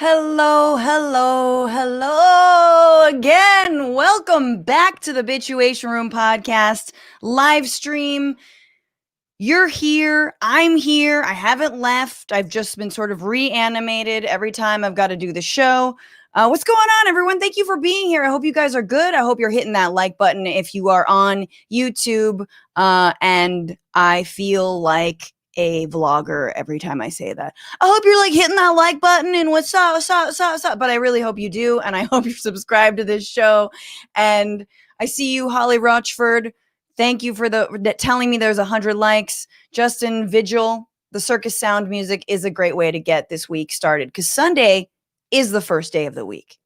Hello, hello, hello again. Welcome back to the Bitchuation Room podcast live stream. You're here. I'm here. I haven't left. I've just been sort of reanimated every time I've got to do the show. What's going on, everyone? Thank you for being here. I hope you guys are good. I hope you're hitting that like button if you are on YouTube. And I feel like a vlogger every time I say that. I hope you're like hitting that like button and what's up, but I really hope you do. And I hope you're subscribed to this show. And I see you, Holly Rochford. Thank you for telling me there's 100 likes. Justin Vigil, the circus sound music is a great way to get this week started because Sunday is the first day of the week.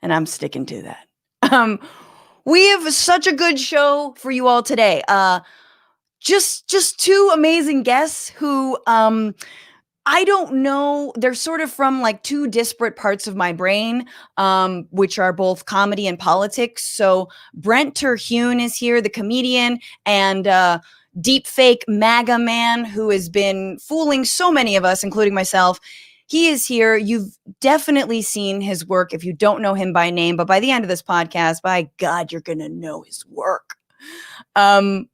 And I'm sticking to that. We have such a good show for you all today. Just two amazing guests who I don't know. They're sort of from like two disparate parts of my brain, which are both comedy and politics. So Brent Terhune is here, the comedian, and deep fake MAGA man who has been fooling so many of us, including myself. He is here. You've definitely seen his work if you don't know him by name, but by the end of this podcast, by God, you're going to know his work.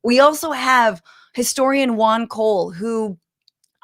We also have historian Juan Cole, who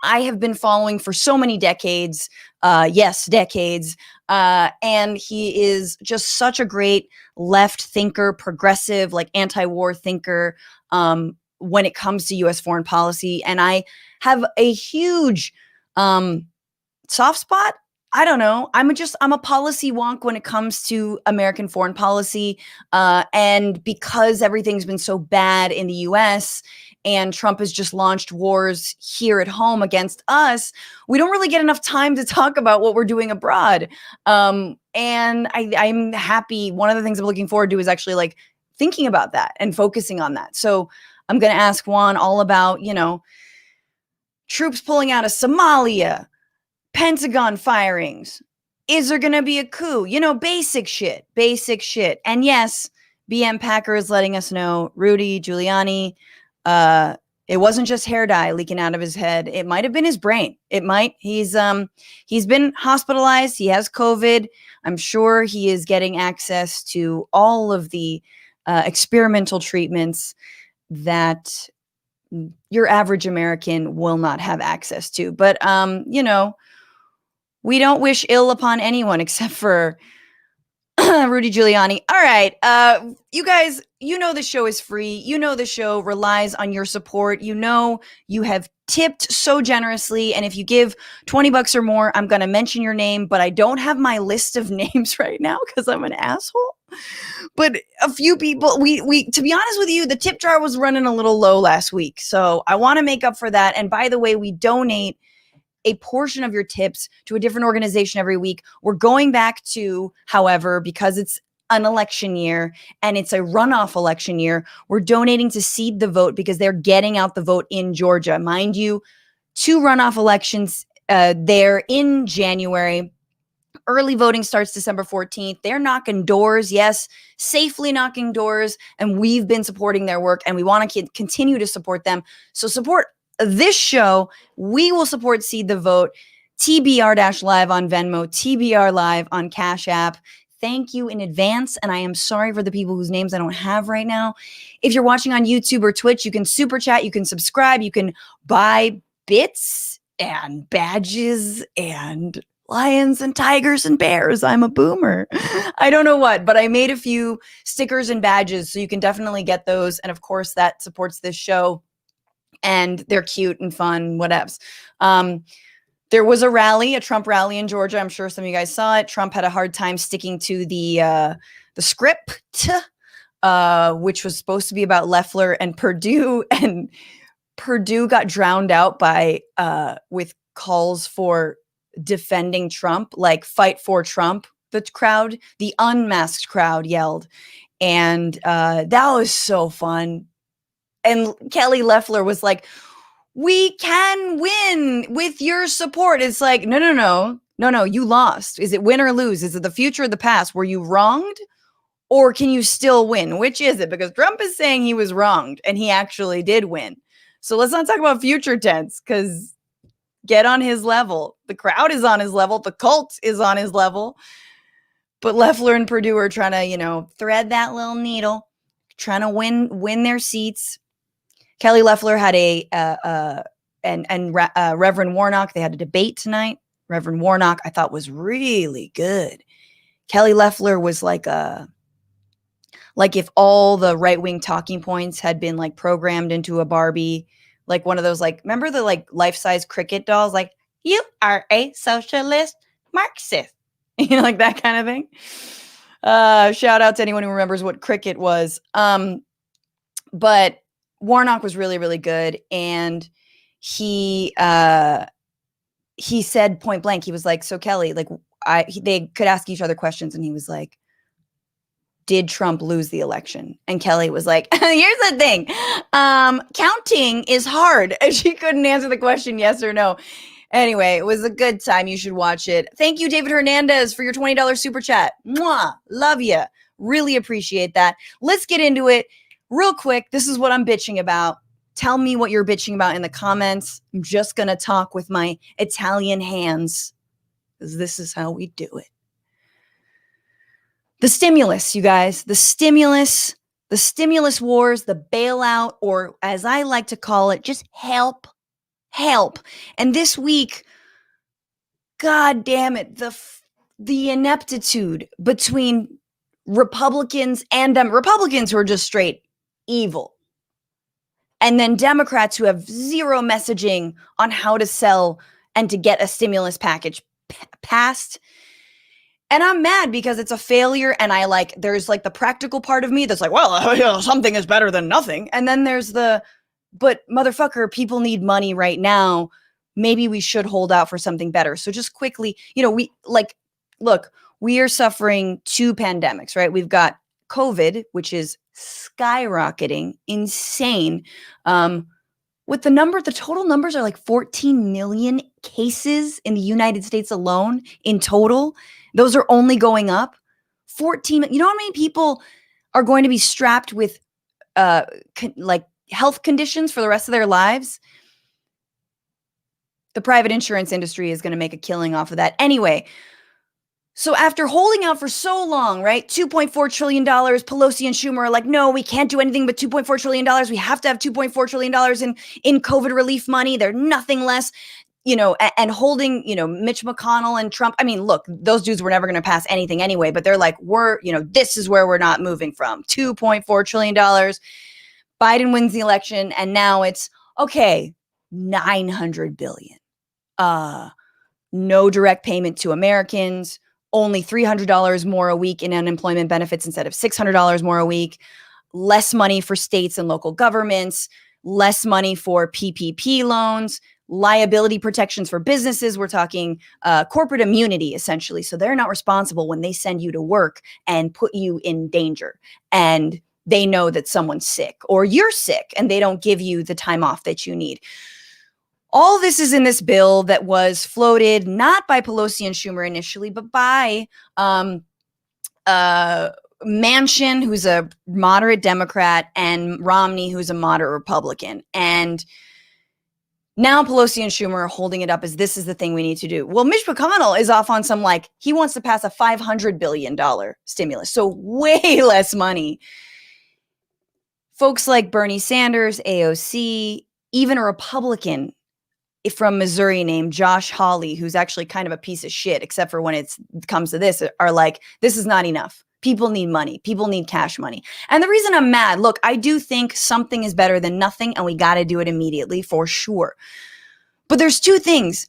I have been following for so many decades. Yes, decades. And he is just such a great left thinker, progressive, like anti-war thinker when it comes to U.S. foreign policy. And I have a huge soft spot. I don't know. I'm a policy wonk when it comes to American foreign policy. And because everything's been so bad in the US and Trump has just launched wars here at home against us, we don't really get enough time to talk about what we're doing abroad. And I'm happy. One of the things I'm looking forward to is actually like thinking about that and focusing on that. So I'm going to ask Juan all about, troops pulling out of Somalia, Pentagon firings. Is there going to be a coup? Basic shit. And yes, BM Packer is letting us know Rudy Giuliani, it wasn't just hair dye leaking out of his head. It might have been his brain. It might. He's been hospitalized. He has COVID. I'm sure he is getting access to all of the experimental treatments that your average American will not have access to. But, we don't wish ill upon anyone except for Rudy Giuliani. All right. You guys, the show is free. The show relies on your support. You have tipped so generously. And if you give $20 or more, I'm going to mention your name, but I don't have my list of names right now because I'm an asshole. But a few people, we to be honest with you, the tip jar was running a little low last week. So I want to make up for that. And by the way, we donate a portion of your tips to a different organization every week. We're going back to, however, because it's an election year and it's a runoff election year, we're donating to Seed the Vote because they're getting out the vote in Georgia. Mind you, 2 runoff elections there in January. Early voting starts December 14th. They're knocking doors, yes, safely knocking doors, and we've been supporting their work, and we want to continue to support them. So support this show. We will support Seed the Vote, TBR-Live on Venmo, TBR Live on Cash App. Thank you in advance, and I am sorry for the people whose names I don't have right now. If you're watching on YouTube or Twitch, you can super chat, you can subscribe, you can buy bits and badges and lions and tigers and bears. I'm a boomer. I don't know what, but I made a few stickers and badges, so you can definitely get those. And of course, that supports this show. And they're cute and fun, whatevs. There was a rally, a Trump rally in Georgia. I'm sure some of you guys saw it. Trump had a hard time sticking to the script, which was supposed to be about Loeffler and Purdue. And Purdue got drowned out by with calls for defending Trump, like fight for Trump. The unmasked crowd yelled. And that was so fun. And Kelly Loeffler was like, we can win with your support. It's like, no, you lost. Is it win or lose? Is it the future or the past? Were you wronged? Or can you still win? Which is it? Because Trump is saying he was wronged and he actually did win. So let's not talk about future tense because get on his level. The crowd is on his level. The cult is on his level. But Loeffler and Perdue are trying to, thread that little needle, trying to win their seats. Kelly Loeffler had Reverend Warnock, they had a debate tonight. Reverend Warnock, I thought, was really good. Kelly Loeffler was like if all the right-wing talking points had been like programmed into a Barbie, like one of those, like, remember the like life-size cricket dolls, like, you are a socialist Marxist, like that kind of thing. Shout out to anyone who remembers what cricket was. But Warnock was really, really good. And he said point blank, he was like, so Kelly, like they could ask each other questions. And he was like, did Trump lose the election? And Kelly was like, here's the thing. Counting is hard. And she couldn't answer the question yes or no. Anyway, it was a good time. You should watch it. Thank you, David Hernandez, for your $20 super chat. Mwah. Love you. Really appreciate that. Let's get into it real quick. This is what I'm bitching about. Tell me what you're bitching about in the comments. I'm just going to talk with my Italian hands, because this is how we do it. The stimulus, you guys, the stimulus wars, the bailout, or as I like to call it, just help. And this week, God damn it, the ineptitude between Republicans and Republicans who are just straight evil, and then Democrats who have zero messaging on how to sell and to get a stimulus package passed. And I'm mad because it's a failure, and there's like the practical part of me that's like, well, something is better than nothing. And then there's but motherfucker, people need money right now. Maybe we should hold out for something better. So just quickly, we are suffering two pandemics, right? We've got COVID, which is skyrocketing, insane. With the total numbers are like 14 million cases in the United States alone in total. Those are only going up. 14, you know how many people are going to be strapped with health conditions for the rest of their lives? The private insurance industry is going to make a killing off of that. Anyway, so after holding out for so long, right? $2.4 trillion, Pelosi and Schumer are like, no, we can't do anything but $2.4 trillion. We have to have $2.4 trillion in COVID relief money. They're nothing less, and holding, Mitch McConnell and Trump. I mean, look, those dudes were never going to pass anything anyway, but they're like, this is where we're not moving from. $2.4 trillion. Biden wins the election, and now it's, okay, $900 billion. No direct payment to Americans, only $300 more a week in unemployment benefits instead of $600 more a week, less money for states and local governments, less money for PPP loans, liability protections for businesses. We're talking corporate immunity, essentially. So they're not responsible when they send you to work and put you in danger. And they know that someone's sick or you're sick and they don't give you the time off that you need. All this is in this bill that was floated not by Pelosi and Schumer initially, but by Manchin, who's a moderate Democrat, and Romney, who's a moderate Republican. And now Pelosi and Schumer are holding it up as this is the thing we need to do. Well, Mitch McConnell is off on some, he wants to pass a $500 billion stimulus. So way less money. Folks like Bernie Sanders, AOC, even a Republican from Missouri named Josh Hawley, who's actually kind of a piece of shit, except for when it comes to this, are like, this is not enough. People need money. People need cash money. And the reason I'm mad, look, I do think something is better than nothing, and we got to do it immediately for sure. But there's two things.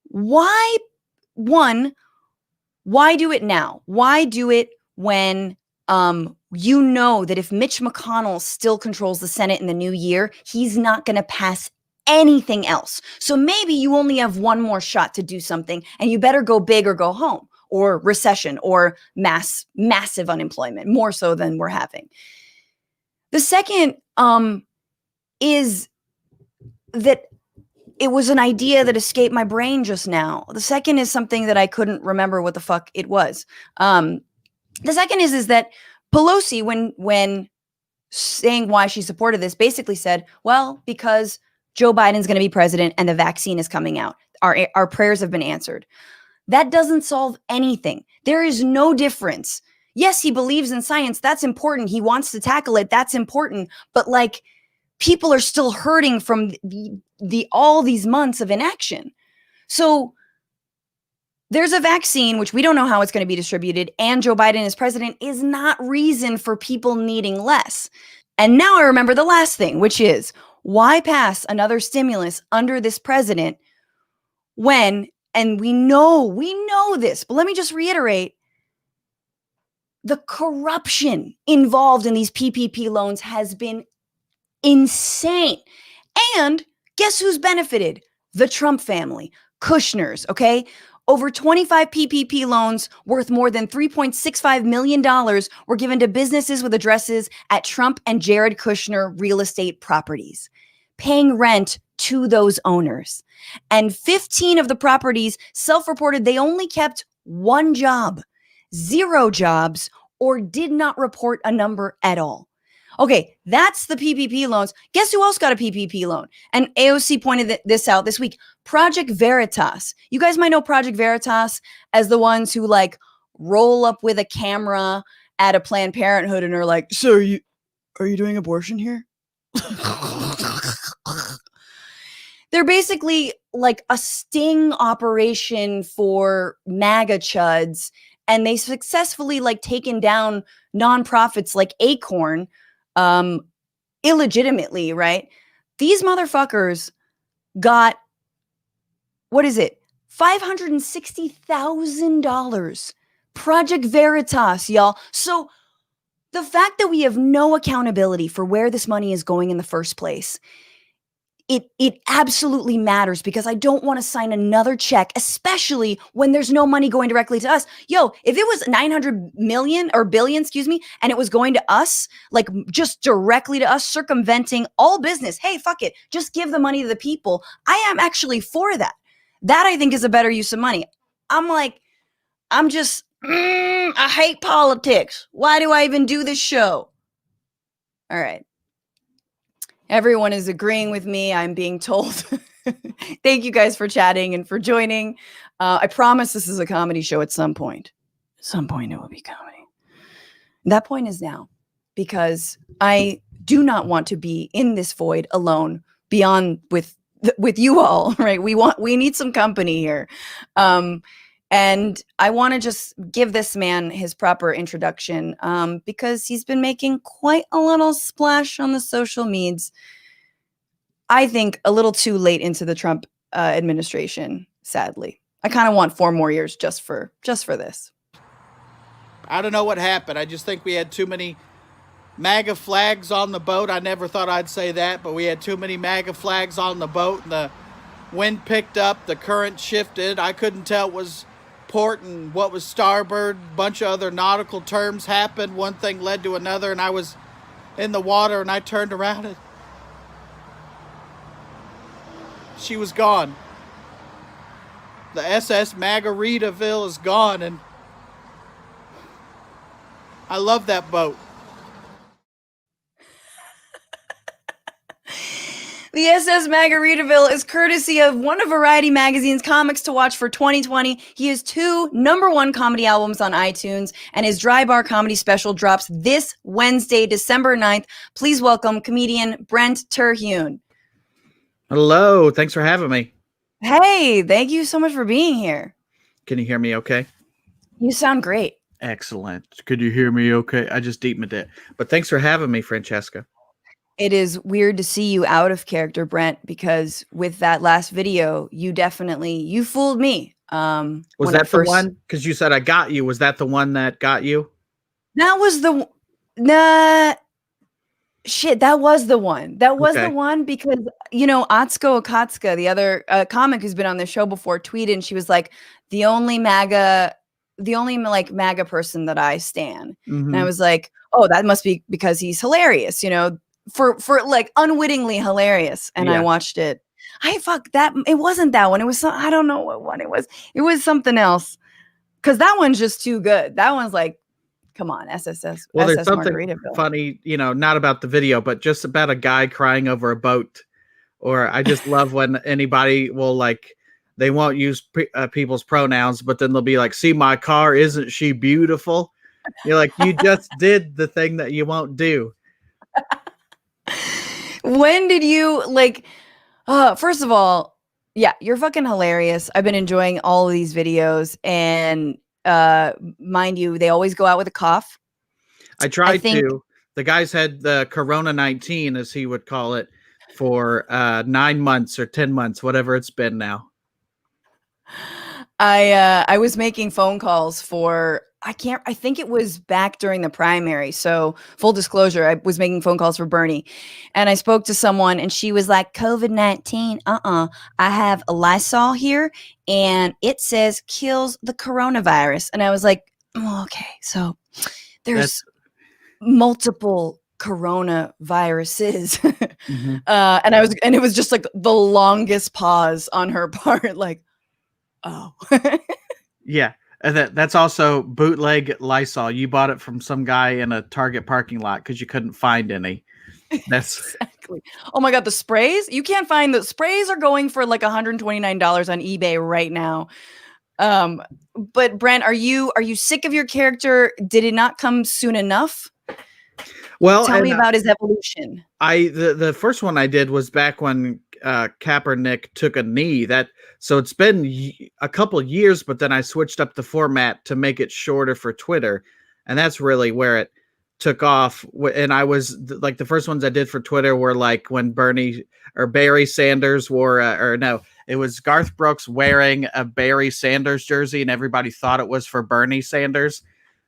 Why do it now? Why do it when you know that if Mitch McConnell still controls the Senate in the new year, he's not going to pass anything else. So maybe you only have one more shot to do something, and you better go big or go home, or recession, or massive unemployment, more so than we're having. The second is that it was an idea that escaped my brain just now. The second is something that I couldn't remember what the fuck it was. The second is that Pelosi, when saying why she supported this, basically said, well, because Joe Biden's going to be president and the vaccine is coming out. Our prayers have been answered. That doesn't solve anything. There is no difference. Yes, he believes in science. That's important. He wants to tackle it. That's important. But like, people are still hurting from all these months of inaction. So there's a vaccine, which we don't know how it's going to be distributed, and Joe Biden as president is not reason for people needing less. And now I remember the last thing, which is, why pass another stimulus under this president when, and we know this, but let me just reiterate, the corruption involved in these PPP loans has been insane. And guess who's benefited? The Trump family, Kushner's, okay? Over 25 PPP loans worth more than $3.65 million were given to businesses with addresses at Trump and Jared Kushner real estate properties, paying rent to those owners. And 15 of the properties self-reported they only kept one job, 0 jobs, or did not report a number at all. Okay, that's the PPP loans. Guess who else got a PPP loan? And AOC pointed this out this week. Project Veritas. You guys might know Project Veritas as the ones who like roll up with a camera at a Planned Parenthood and are like, "So are you doing abortion here?" They're basically like a sting operation for MAGA chuds, and they successfully like taken down nonprofits like Acorn illegitimately, right? These motherfuckers got, what is it? $560,000. Project Veritas, y'all. So the fact that we have no accountability for where this money is going in the first place, it absolutely matters, because I don't want to sign another check, especially when there's no money going directly to us. Yo, if it was 900 million or billion, and it was going to us, like just directly to us, circumventing all business, hey, fuck it, just give the money to the people. I am actually for that. That I think is a better use of money. I hate politics. Why do I even do this show? All right. Everyone is agreeing with me. I'm being told. Thank you guys for chatting and for joining. I promise this is a comedy show at some point. At some point it will be comedy. That point is now, because I do not want to be in this void alone beyond with you all, right? We need some company here. And I want to just give this man his proper introduction, because he's been making quite a little splash on the social medias. I think a little too late into the Trump administration, sadly. I kind of want 4 more years just for this. I don't know what happened. I just think we had too many MAGA flags on the boat. I never thought I'd say that, but we had too many MAGA flags on the boat, and the wind picked up, the current shifted. I couldn't tell what was port and what was starboard. A bunch of other nautical terms happened. One thing led to another, and I was in the water, and I turned around and she was gone. The SS Margaritaville is gone, and I love that boat. The SS Margaritaville is courtesy of one of Variety Magazine's comics to watch for 2020. He has 2 #1 comedy albums on iTunes, and his Dry Bar comedy special drops this Wednesday, December 9th. Please welcome comedian Brent Terhune. Hello, thanks for having me. Hey, thank you so much for being here. Can you hear me okay? You sound great. Excellent. Could you hear me okay? I just deepened it. But thanks for having me, Francesca. It is weird to see you out of character, Brent, because with that last video, you fooled me. Was that the one? Because you said I got you. Was that the one that got you? That was the shit. That was the one. That was the one, because Atsuko Akatsuka, the other comic who's been on the show before, tweeted, and she was like, the only MAGA person that I stan. Mm-hmm. And I was like, oh, that must be because he's hilarious, for like unwittingly hilarious. And I watched it. It wasn't that one. It was I don't know what one it was. It was something else, because that one's just too good. That one's like, come on, SSS. Well, there's something funny, not about the video, but just about a guy crying over a boat Or I just love when anybody will like, they won't use people's pronouns, but then they'll be like, see my car, isn't she beautiful? You're like, you just did the thing that you won't do. When did you like, first of all, yeah, you're fucking hilarious. I've been enjoying all of these videos, and mind you, they always go out with a cough. I tried to. The guys had the Corona 19, as he would call it, for 9 months or 10 months, whatever it's been now. I was making phone calls for I think it was back during the primary. So full disclosure, I was making phone calls for Bernie, and I spoke to someone, and she was like, COVID-19, I have a Lysol here, and it says kills the coronavirus. And I was like, oh, okay, so there's multiple coronaviruses. Mm-hmm. And it was just like the longest pause on her part, like, oh. Yeah. And that's also bootleg Lysol. You bought it from some guy in a Target parking lot because you couldn't find any. That's exactly. Oh my God, the sprays? You can't find the sprays are going for like $129 on eBay right now. But Brent, are you sick of your character? Did it not come soon enough? Well, tell me about his evolution. The first one I did was back when Kaepernick took a knee. So it's been a couple years, but then I switched up the format to make it shorter for Twitter, and that's really where it took off. And I was like, the first ones I did for Twitter were like when Barry Sanders wore, it was Garth Brooks wearing a Barry Sanders jersey, and everybody thought it was for Bernie Sanders,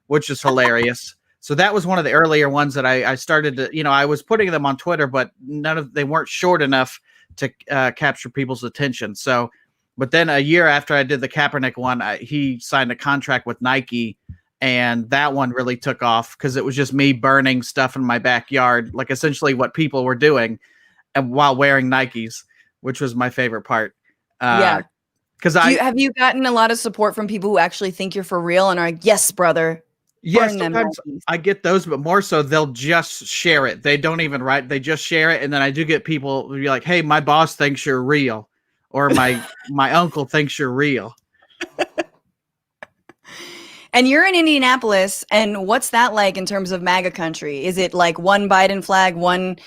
which is hilarious. So that was one of the earlier ones that I started to, I was putting them on Twitter, but they weren't short enough to capture people's attention. So, but then a year after I did the Kaepernick one, he signed a contract with Nike, and that one really took off because it was just me burning stuff in my backyard, like essentially what people were doing, and while wearing Nikes, which was my favorite part. Yeah. Because have you gotten a lot of support from people who actually think you're for real and are like, yes, brother? Yes, sometimes I get those, but more so they'll just share it. They don't even write; they just share it. And then I do get people who be like, "Hey, my boss thinks you're real," or my uncle thinks you're real. And you're in Indianapolis, and what's that like in terms of MAGA country? Is it like one Biden flag, one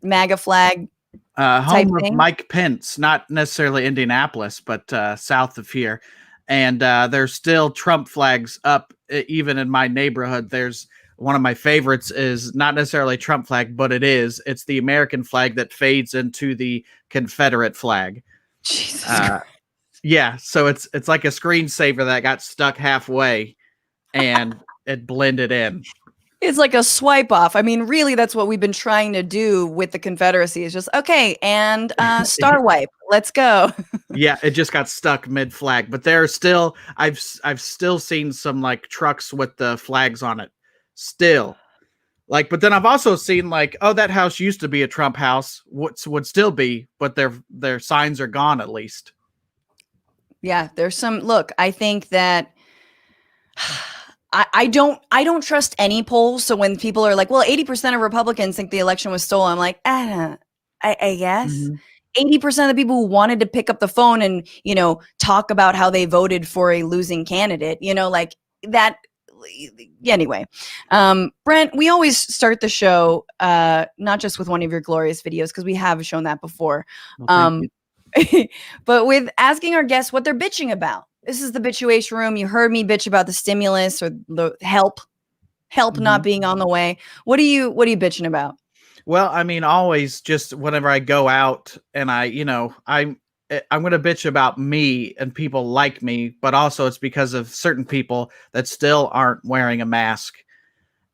MAGA flag? Home of Mike Pence, not necessarily Indianapolis, but south of here. And there's still Trump flags up, even in my neighborhood. There's one of my favorites is not necessarily Trump flag, but it's the American flag that fades into the Confederate flag. Jesus. Yeah, so it's like a screensaver that got stuck halfway, and it blended in. It's like a swipe off. I mean, really, that's what we've been trying to do with the Confederacy. Is just okay, and star wipe. Let's go. Yeah, it just got stuck mid flag, but there are still I've still seen some like trucks with the flags on it still. Like, but then I've also seen like, oh, that house used to be a Trump house, would still be, but their signs are gone at least. Yeah, there's some look, I think that I don't trust any polls. So when people are like, well, 80% of Republicans think the election was stolen, I'm like, I guess. Mm-hmm. 80% of the people who wanted to pick up the phone and, talk about how they voted for a losing candidate, like that. Anyway, Brent, we always start the show, not just with one of your glorious videos, because we have shown that before, but with asking our guests what they're bitching about. This is the Bitchuation room. You heard me bitch about the stimulus or the help mm-hmm. not being on the way. What are you bitching about? Well, I mean, always just whenever I go out and I'm going to bitch about me and people like me, but also it's because of certain people that still aren't wearing a mask.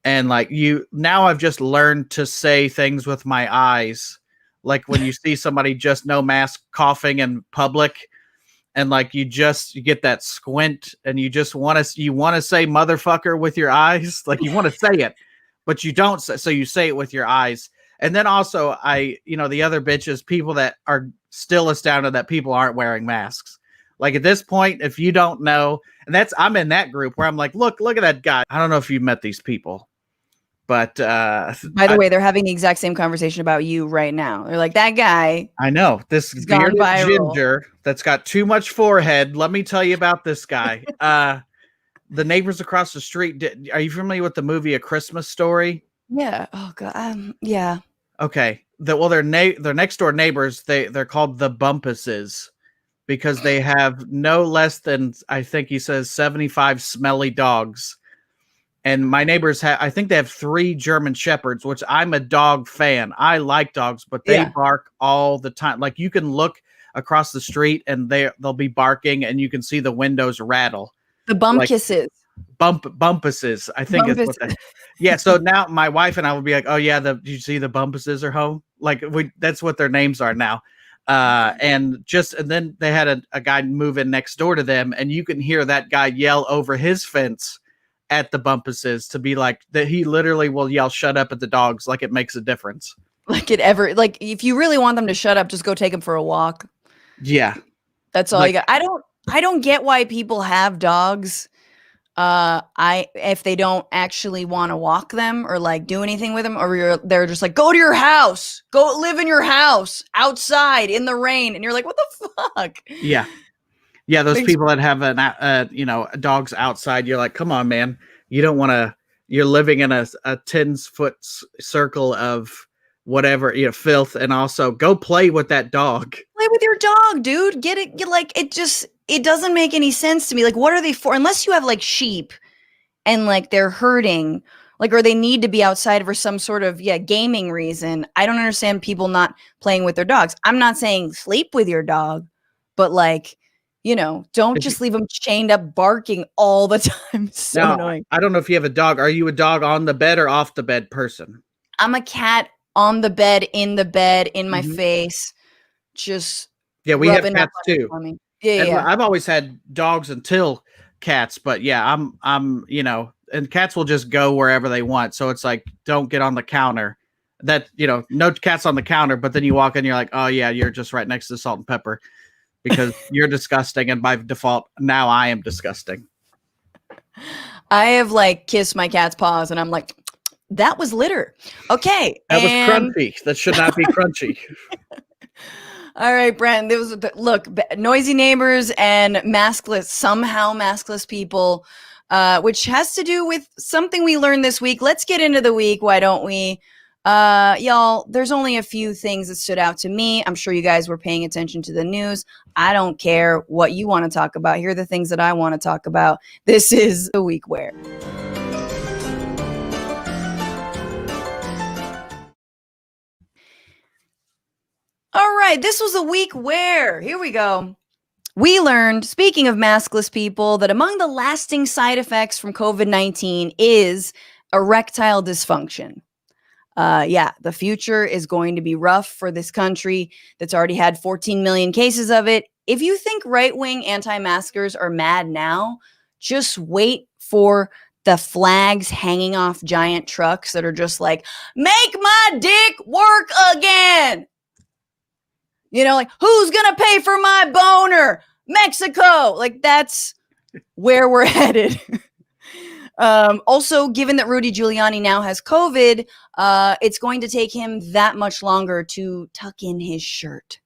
And like now I've just learned to say things with my eyes. Like when you see somebody just no mask coughing in public, and like you get that squint, and you want to say motherfucker with your eyes, like you want to say it, but you don't. So you say it with your eyes. And then also the other bitch is people that are still astounded that people aren't wearing masks. Like at this point, if you don't know, and I'm in that group where I'm like, look at that guy. I don't know if you've met these people, But By the way, they're having the exact same conversation about you right now. They're like, that guy. I know this He's gone bearded viral. ginger that's got too much forehead. Let me tell you about this guy. The neighbors across the street. Are you familiar with the movie A Christmas Story? Yeah. Oh god. Yeah. Okay. They're next door neighbors. They're called the Bumpuses because they have no less than, I think he says, 75 smelly dogs. And my neighbors I think they have 3 German Shepherds, which I'm a dog fan. I like dogs, but they bark all the time. Like you can look across the street and they'll be barking and you can see the windows rattle. The Bumpuses. Bumpuses, I think is what that. Yeah, so now my wife and I will be like, oh yeah, did you see the Bumpuses are home? Like that's what their names are now. And then they had a guy move in next door to them, and you can hear that guy yell over his fence at the Bumpuses to be like that. He literally will yell, "Shut up" at the dogs, like it makes a difference. Like if you really want them to shut up, just go take them for a walk. Yeah. That's all you got. I don't get why people have dogs. If they don't actually want to walk them or like do anything with them, or they're just like, go to your house, go live in your house outside in the rain. And you're like, what the fuck? Yeah. Yeah. Those people that have dogs outside, you're like, come on, man. You don't want to, you're living in a 10-foot circle of whatever, filth. And also go play with that dog. Play with your dog, dude. It doesn't make any sense to me. Like, what are they for? Unless you have like sheep and like they're herding, like, or they need to be outside for some sort of, gaming reason. I don't understand people not playing with their dogs. I'm not saying sleep with your dog, but like, don't just leave them chained up barking all the time. So annoying. I don't know if you have a dog. Are you a dog on the bed or off the bed person? I'm a cat on the bed, in my face. Just we have cats too. Yeah. I've always had dogs until cats, but I'm and cats will just go wherever they want. So it's like, don't get on the counter. That, no cats on the counter, but then you walk in, you're like, oh yeah, you're just right next to salt and pepper because you're disgusting. And by default, now I am disgusting. I have like kissed my cat's paws and I'm like, that was litter. Okay. That was crunchy. That should not be crunchy. All right, Brent. Look, noisy neighbors and somehow maskless people, which has to do with something we learned this week. Let's get into the week. Why don't we? Y'all, there's only a few things that stood out to me. I'm sure you guys were paying attention to the news. I don't care what you want to talk about. Here are the things that I want to talk about. This is the week where. All right, this was a week where, here we go. We learned, speaking of maskless people, that among the lasting side effects from COVID-19 is erectile dysfunction. The future is going to be rough for this country that's already had 14 million cases of it. If you think right-wing anti-maskers are mad now, just wait for the flags hanging off giant trucks that are just like, make my dick work again. Like, who's going to pay for my boner? Mexico. Like, that's where we're headed. Also, given that Rudy Giuliani now has COVID, it's going to take him that much longer to tuck in his shirt.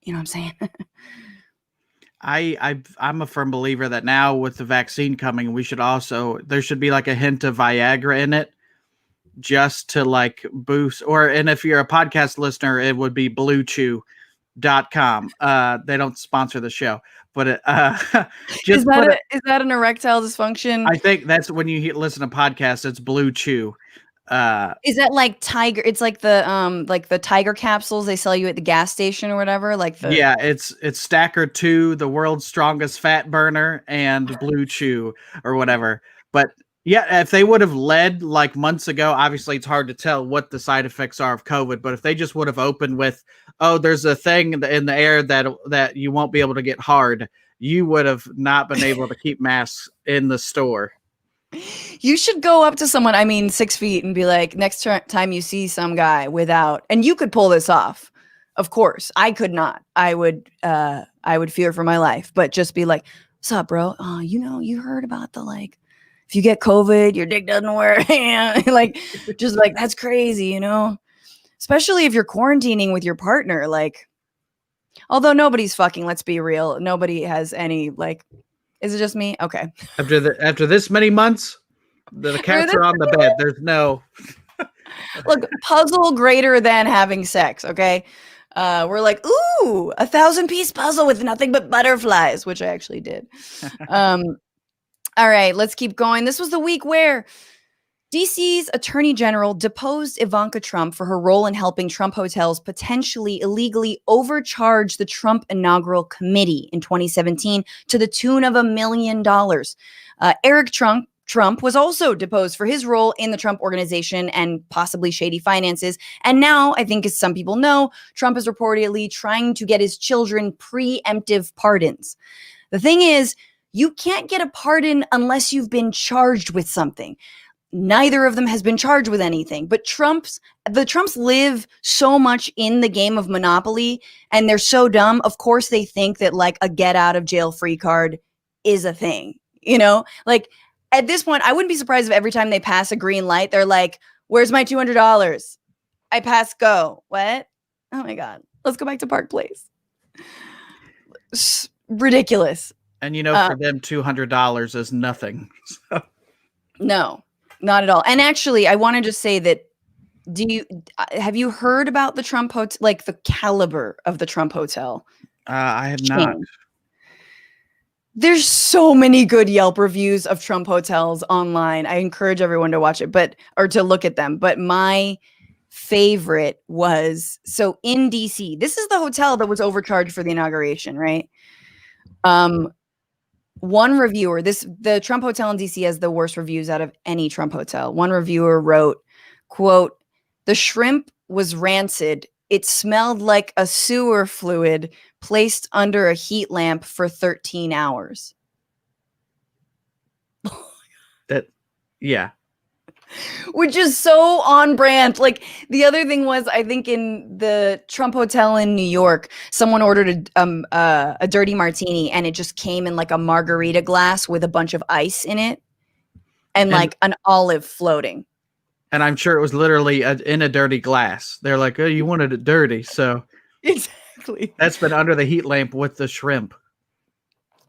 You know what I'm saying? I'm a firm believer that now with the vaccine coming, there should be like a hint of Viagra in it just to like boost, and if you're a podcast listener, it would be BlueChew.com. They don't sponsor the show, but is that an erectile dysfunction? I think that's when you listen to podcasts, it's Blue Chew. Is that like Tiger? It's like the Tiger capsules they sell you at the gas station or whatever. It's Stacker 2, the world's strongest fat burner, and Blue Chew or whatever. But yeah, if they would have led like months ago, obviously it's hard to tell what the side effects are of COVID, but if they just would have opened with, oh, there's a thing in the air that you won't be able to get hard, you would have not been able to keep masks in the store. You should go up to someone, 6 feet, and be like, next time you see some guy without, and you could pull this off. Of course, I could not. I would fear for my life, but just be like, what's up, bro? You heard about the if you get COVID, your dick doesn't work. Like, just like, that's crazy, you know? Especially if you're quarantining with your partner. Like, although nobody's fucking, let's be real. Nobody has any, like, is it just me? Okay. After this many months, the cats are on the bed. There's no. Look, puzzle greater than having sex, okay? We're like, ooh, 1,000-piece puzzle with nothing but butterflies, which I actually did. All right, let's keep going. This was the week where DC's Attorney General deposed Ivanka Trump for her role in helping Trump hotels potentially illegally overcharge the Trump inaugural committee in 2017 to the tune of $1 million. Eric Trump was also deposed for his role in the Trump organization and possibly shady finances. And now, I think as some people know, Trump is reportedly trying to get his children preemptive pardons. The thing is, you can't get a pardon unless you've been charged with something. Neither of them has been charged with anything, but the Trumps live so much in the game of Monopoly, and they're so dumb. Of course, they think that like a get out of jail free card is a thing, you know, like at this point, I wouldn't be surprised if every time they pass a green light, they're like, where's my $200? I pass go. What? Oh my God. Let's go back to Park Place. Ridiculous. And you know, for them, $200 is nothing. So. No. Not at all. And actually, I want to just say that have you heard about the Trump hotel, like the caliber of the Trump hotel? I have not. There's so many good Yelp reviews of Trump hotels online. I encourage everyone to watch it, or to look at them. But my favorite was, so in DC, this is the hotel that was overcharged for the inauguration, right? One reviewer, the Trump hotel in DC has the worst reviews out of any Trump hotel. One reviewer wrote, quote, "The shrimp was rancid. It smelled like a sewer fluid placed under a heat lamp for 13 hours. Yeah. Which is so on brand. Like, the other thing was, I think in the Trump hotel in New York, someone ordered a dirty martini, and it just came in like a margarita glass with a bunch of ice in it, and like an olive floating. And I'm sure it was literally in a dirty glass. They're like, oh, you wanted it dirty, so exactly. That's been under the heat lamp with the shrimp.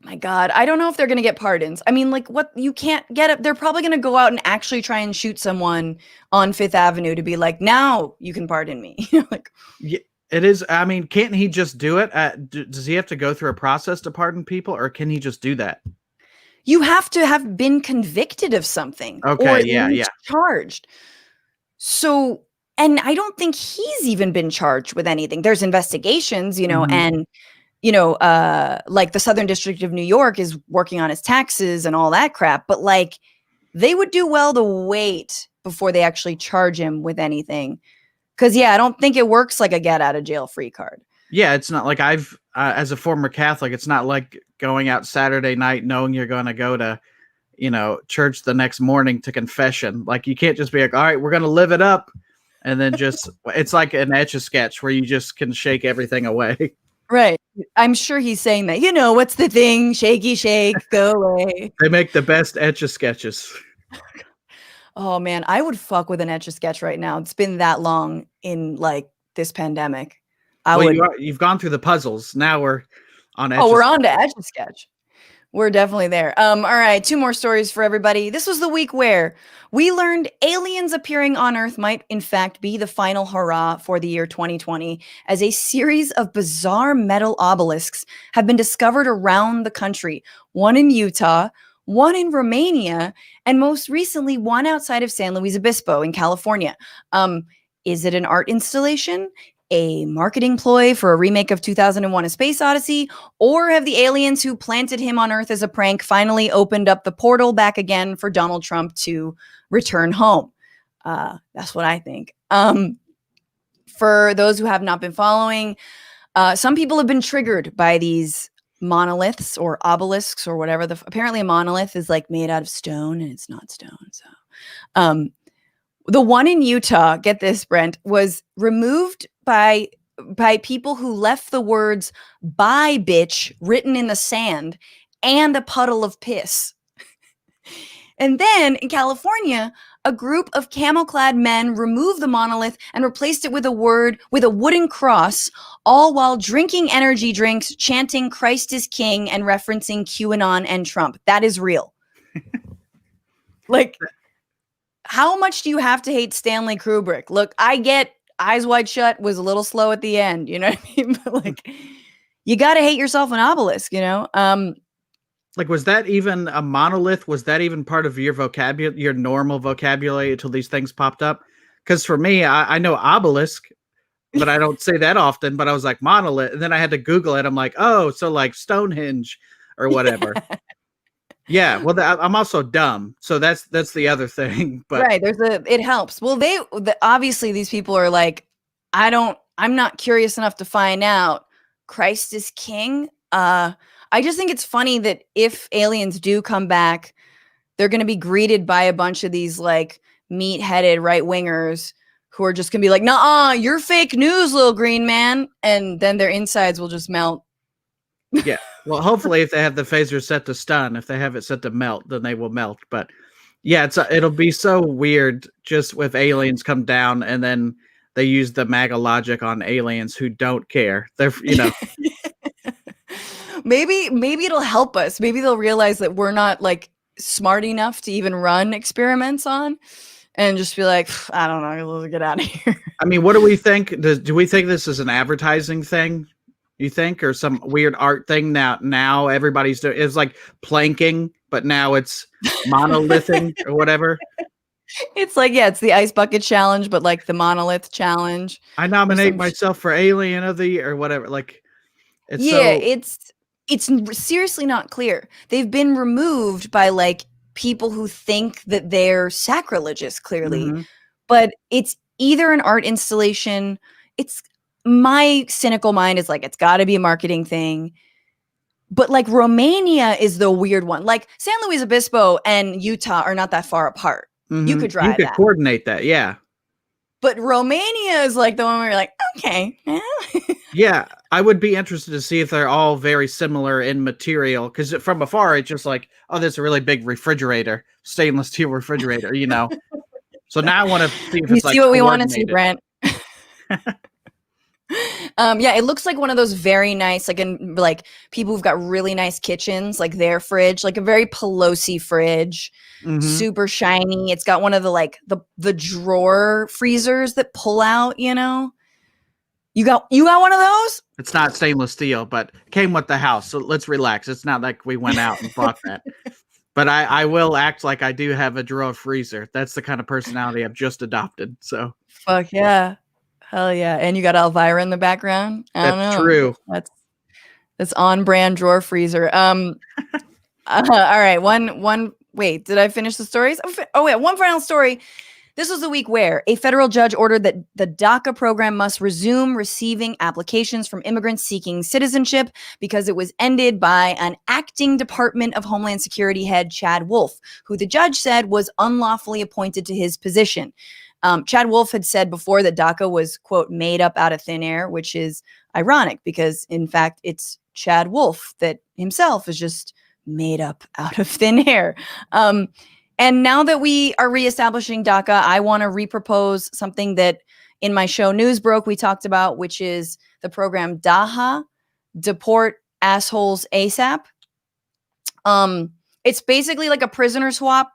My God, I don't know if they're going to get pardons. I mean, like, what, you can't get it. They're probably going to go out and actually try and shoot someone on Fifth Avenue to be like, now you can pardon me. Like, yeah, it is. I mean, can't he just do it? Does he have to go through a process to pardon people, or can he just do that? You have to have been convicted of something. Okay, or yeah. Charged. So, and I don't think he's even been charged with anything. There's investigations, and like the Southern District of New York is working on his taxes and all that crap. But like, they would do well to wait before they actually charge him with anything. Because, I don't think it works like a get out of jail free card. Yeah, it's not like as a former Catholic, it's not like going out Saturday night knowing you're going to go to, church the next morning to confession. Like, you can't just be like, all right, we're going to live it up. And then it's like an Etch-a-Sketch where you just can shake everything away. Right. I'm sure he's saying that, what's the thing? Shaky shake, go away. They make the best Etch-a-Sketches. Oh man, I would fuck with an Etch-a-Sketch right now. It's been that long in like this pandemic. You've gone through the puzzles. Now we're on Etch-a-Sketch. Oh, we're on to Etch-a-Sketch. We're definitely there. All right, 2 more stories for everybody. This was the week where we learned aliens appearing on Earth might, in fact, be the final hurrah for the year 2020, as a series of bizarre metal obelisks have been discovered around the country. One in Utah, one in Romania, and most recently, one outside of San Luis Obispo in California. Is it an art installation? A marketing ploy for a remake of 2001: A Space Odyssey? Or have the aliens who planted him on Earth as a prank finally opened up the portal back again for Donald Trump to return home? That's what I think. For those who have not been following, some people have been triggered by these monoliths or obelisks or whatever. Apparently a monolith is like made out of stone, and it's not stone. So the one in Utah, get this, Brent, was removed by people who left the words "bye bitch" written in the sand and a puddle of piss. And then in California, a group of camel-clad men removed the monolith and replaced it with a wooden cross, all while drinking energy drinks, chanting Christ is King, and referencing QAnon and Trump. That is real. Like, how much do you have to hate Stanley Kubrick? Look, I get Eyes Wide Shut was a little slow at the end, you know what I mean? But like, you got to hate yourself an obelisk, you know? Like, was that even a monolith? Was that even part of your vocabulary, your normal vocabulary until these things popped up? Because for me, I know obelisk, but I don't say that often. But I was like monolith, and then I had to Google it. I'm like, oh, so like Stonehenge or whatever. Yeah. Well, I'm also dumb, so that's the other thing. But right, it helps. Well, obviously these people are like, I'm not curious enough to find out. Christ is King. I just think it's funny that if aliens do come back, they're going to be greeted by a bunch of these like meat-headed right-wingers who are just going to be like, "Nuh-uh, you're fake news, little green man," and then their insides will just melt. Yeah. Well, hopefully, if they have the phaser set to stun, if they have it set to melt, then they will melt. But yeah, it'll be so weird just with aliens come down and then they use the MAGA logic on aliens who don't care. They're, you know. Maybe it'll help us. Maybe they'll realize that we're not like smart enough to even run experiments on, and just be like, I don't know, let's get out of here. I mean, what do we think? Do we think this is an advertising thing? You think, or some weird art thing? Now everybody's doing. It's like planking, but now it's monolithing or whatever. It's like, yeah, it's the ice bucket challenge, but like the monolith challenge. I nominate myself for Alien of the Year or whatever. Like, it's seriously not clear. They've been removed by like people who think that they're sacrilegious, clearly, but it's either an art installation. It's my cynical mind is like, it's got to be a marketing thing. But like Romania is the weird one. Like San Luis Obispo and Utah are not that far apart. You could drive that. You could coordinate that, yeah. But Romania is like the one where you're like, okay. Yeah, I would be interested to see if they're all very similar in material. Because from afar, it's just like, oh, there's a really big refrigerator, stainless steel refrigerator, you know. So now I want to see if it's like, see what we want to see, Brent. Yeah, it looks like one of those very nice, like people who've got really nice kitchens, like their fridge, like a very Pelosi fridge, super shiny. It's got one of the like the drawer freezers that pull out, you know. You got one of those? It's not stainless steel, but came with the house. So let's relax. It's not like we went out and bought that. But I will act like I do have a drawer freezer. That's the kind of personality I've just adopted. So fuck yeah. Hell yeah. And you got Elvira in the background. That's true. That's on brand drawer freezer. All right. Wait, did I finish the stories? Oh wait, one final story. This was the week where a federal judge ordered that the DACA program must resume receiving applications from immigrants seeking citizenship because it was ended by an acting Department of Homeland Security head, Chad Wolf, who the judge said was unlawfully appointed to his position. Chad Wolf had said before that DACA was, quote, made up out of thin air, which is ironic because, in fact, it's Chad Wolf that himself is just made up out of thin air. And now that we are reestablishing DACA, I want to repropose something that in my show News Broke we talked about, which is the program DAHA, Deport Assholes ASAP. It's basically like a prisoner swap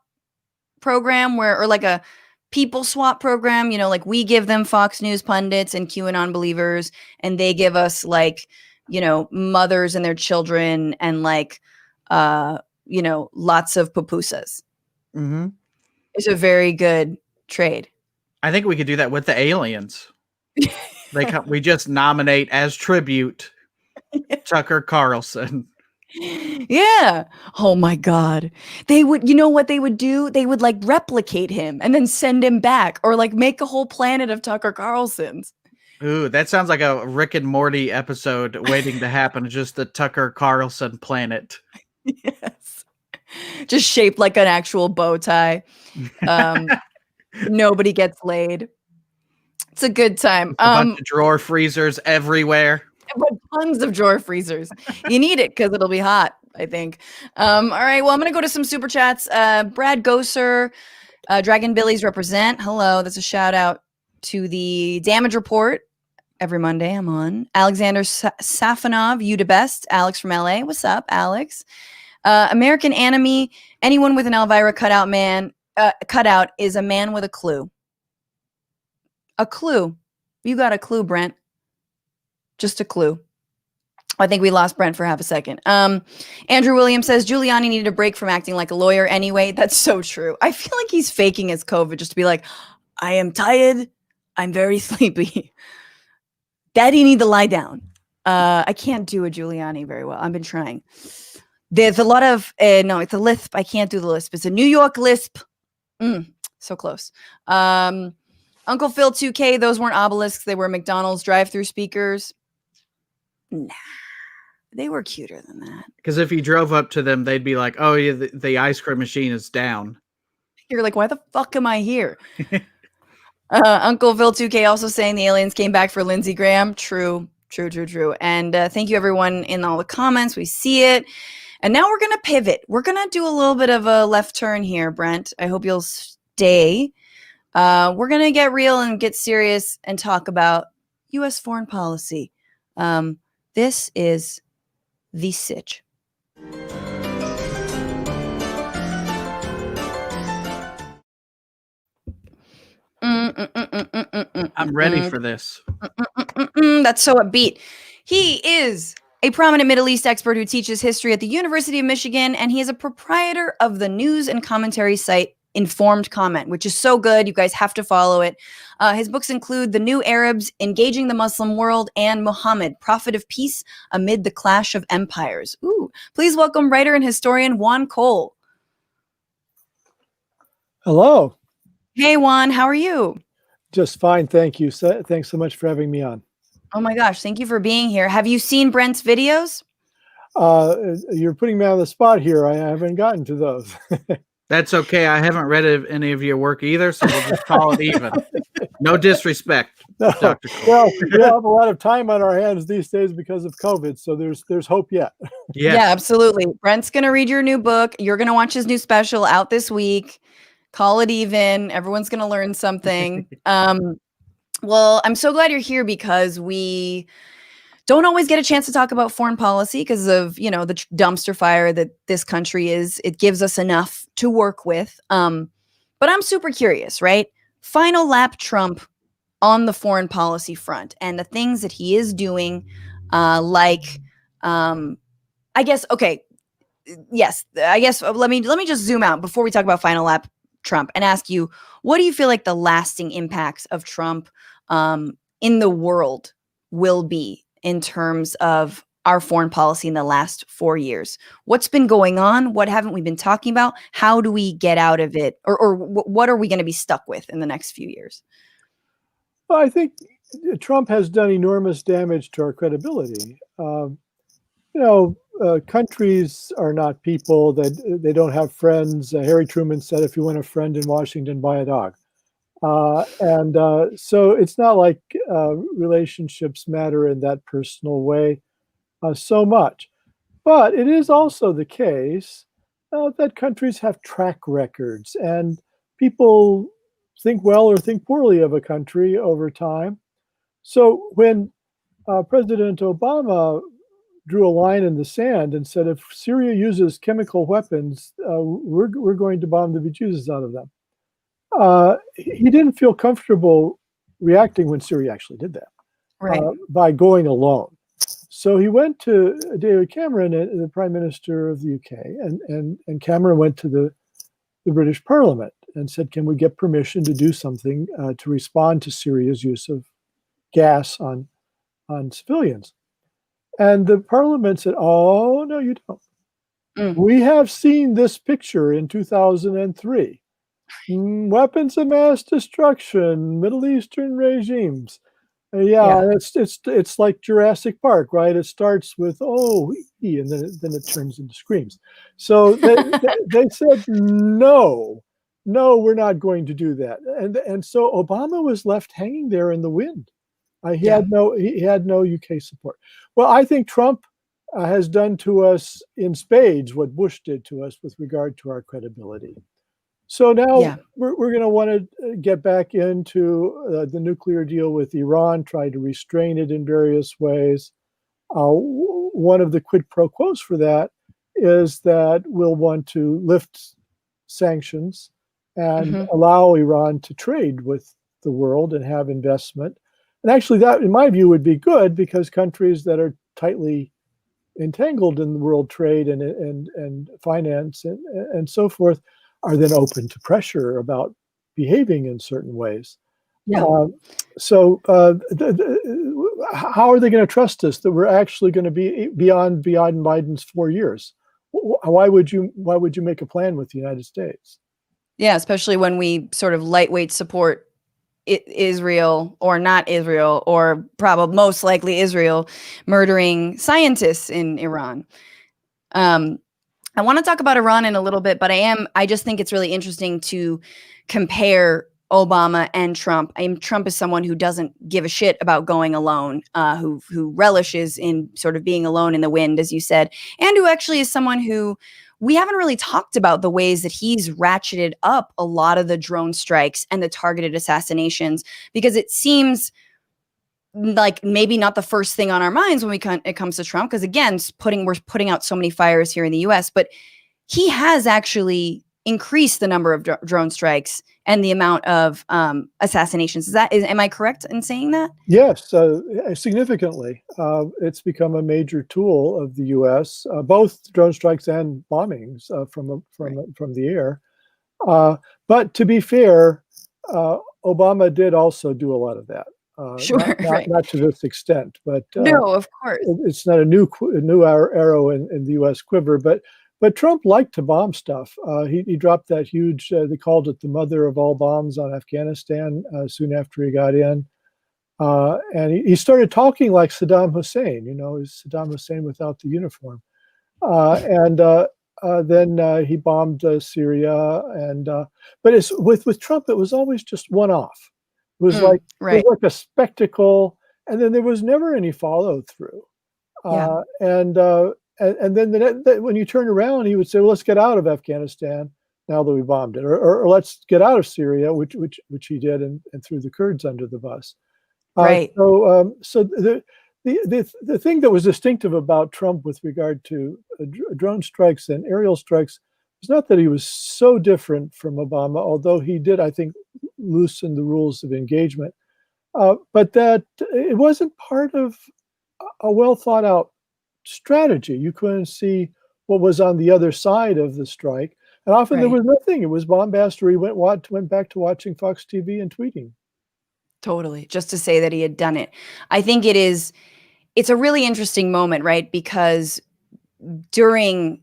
program or like a people swap program, you know, like we give them Fox News pundits and QAnon believers, and they give us like, you know, mothers and their children and like, you know, lots of pupusas. It's a very good trade. I think we could do that with the aliens. We just nominate as tribute Tucker Carlson. Yeah. Oh my God. They would, you know what they would do? They would like replicate him and then send him back, or like make a whole planet of Tucker Carlsons. Ooh, that sounds like a Rick and Morty episode waiting to happen. Just the Tucker Carlson planet. Yes. Just shaped like an actual bow tie. Nobody gets laid. It's a good time. A bunch of drawer freezers everywhere. But tons of drawer freezers. You need it because it'll be hot. I think. All right. Well, I'm going to go to some super chats. Brad Gosser, Dragon Billies represent. Hello. That's a shout out to the Damage Report. Every Monday I'm on. Alexander Safanov, you the best. Alex from LA. What's up, Alex? American Enemy. Anyone with an Elvira cutout is a man with a clue. A clue. You got a clue, Brent. Just a clue. I think we lost Brent for half a second. Andrew Williams says Giuliani needed a break from acting like a lawyer anyway. That's so true. I feel like he's faking his COVID just to be like, I am tired. I'm very sleepy. Daddy need to lie down. I can't do a Giuliani very well. I've been trying. There's a lot of, no, it's a lisp. I can't do the lisp. It's a New York lisp. So close. Uncle Phil 2K, those weren't obelisks. They were McDonald's drive-through speakers. Nah, they were cuter than that. Because if you drove up to them, they'd be like, oh, yeah, the ice cream machine is down. You're like, why the fuck am I here? Uncle Phil 2K also saying the aliens came back for Lindsey Graham. True. And thank you, everyone, in all the comments. We see it. And now we're going to pivot. We're going to do a little bit of a left turn here, Brent. I hope you'll stay. We're going to get real and get serious and talk about U.S. foreign policy. This is The Sitch. I'm ready for this. That's so upbeat. He is a prominent Middle East expert who teaches history at the University of Michigan, and he is a proprietor of the news and commentary site Informed Comment, which is so good. You guys have to follow it. His books include The New Arabs, Engaging the Muslim World, and Muhammad, Prophet of Peace Amid the Clash of Empires. Ooh, please welcome writer and historian Juan Cole. Hello. Hey, Juan, how are you? Just fine, thank you. Thanks so much for having me on. Oh my gosh, thank you for being here. Have you seen Brent's videos? You're putting me on the spot here. I haven't gotten to those. That's okay. I haven't read any of your work either, so we'll just call it even. No disrespect, No. Dr. Cole. Well, we have a lot of time on our hands these days because of COVID, so there's hope yet. Yes. Yeah, absolutely. Brent's going to read your new book. You're going to watch his new special out this week. Call it even. Everyone's going to learn something. Well, I'm so glad you're here because we don't always get a chance to talk about foreign policy because of, the dumpster fire that this country is. It gives us enough to work with. But I'm super curious, right? Final lap Trump on the foreign policy front and the things that he is doing, I guess, okay. Yes, I guess let me just zoom out before we talk about final lap Trump and ask you, what do you feel like the lasting impacts of Trump in the world will be in terms of our foreign policy in the last 4 years? What's been going on? What haven't we been talking about? How do we get out of it? Or what are we going to be stuck with in the next few years? Well, I think Trump has done enormous damage to our credibility. Countries are not people, that they don't have friends. Harry Truman said, if you want a friend in Washington, buy a dog. So it's not like relationships matter in that personal way so much. But it is also the case that countries have track records, and people think well or think poorly of a country over time. So when President Obama drew a line in the sand and said, if Syria uses chemical weapons, we're going to bomb the bejesus out of them. He didn't feel comfortable reacting when Syria actually did that, Right. By going alone. So he went to David Cameron, the Prime Minister of the UK, and Cameron went to the British Parliament and said, can we get permission to do something to respond to Syria's use of gas on civilians? And the Parliament said, oh, no, you don't. We have seen this picture in 2003. Weapons of mass destruction, Middle Eastern regimes. It's like Jurassic Park, right? It starts with and then it turns into screams. So they said no, we're not going to do that. And so Obama was left hanging there in the wind. He had no UK support. Well, I think Trump has done to us in spades what Bush did to us with regard to our credibility. So now we're going to want to get back into the nuclear deal with Iran, try to restrain it in various ways. One of the quid pro quos for that is that we'll want to lift sanctions and allow Iran to trade with the world and have investment. And actually that, in my view, would be good because countries that are tightly entangled in world trade and finance and so forth are then open to pressure about behaving in certain ways. How are they going to trust us that we're actually going to be beyond Biden's 4 years? Why would you make a plan with the United States? Yeah, especially when we sort of lightweight support Israel or not Israel, or probably most likely Israel murdering scientists in Iran. I want to talk about Iran in a little bit, but I just think it's really interesting to compare Obama and Trump. Trump is someone who doesn't give a shit about going alone, who relishes in sort of being alone in the wind, as you said, and who actually is someone who we haven't really talked about the ways that he's ratcheted up a lot of the drone strikes and the targeted assassinations, because it seems like maybe not the first thing on our minds when it comes to Trump, because again, we're putting out so many fires here in the US, but he has actually increased the number of drone strikes and the amount of assassinations. Am I correct in saying that? Yes, significantly. It's become a major tool of the U.S., both drone strikes and bombings from the air. But to be fair, Obama did also do a lot of that. Sure, not to this extent, but no, of course, it's not a new arrow in the U.S. quiver. But Trump liked to bomb stuff. He dropped that huge, they called it the mother of all bombs on Afghanistan soon after he got in. And he started talking like Saddam Hussein, he's Saddam Hussein without the uniform. Then he bombed Syria. But with Trump, it was always just one-off. It was like a spectacle, and then there was never any follow-through. And then when you turn around, he would say, well, let's get out of Afghanistan now that we bombed it, or let's get out of Syria, which he did, and threw the Kurds under the bus. So the thing that was distinctive about Trump with regard to drone strikes and aerial strikes was not that he was so different from Obama, although he did, I think, loosen the rules of engagement, but that it wasn't part of a well thought out strategy. You couldn't see what was on the other side of the strike, and often there was nothing. It was bombast, or he went back to watching Fox TV and tweeting. Totally, just to say that he had done it. I think it's a really interesting moment, right? Because during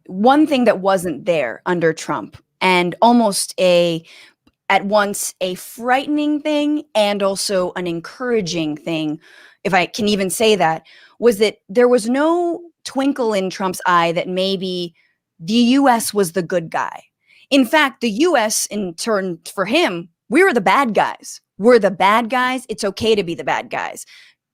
one thing that wasn't there under Trump, and almost at once a frightening thing and also an encouraging thing, if I can even say that, was that there was no twinkle in Trump's eye that maybe the US was the good guy. In fact, the US, in turn, for him, we were the bad guys. We're the bad guys. It's okay to be the bad guys.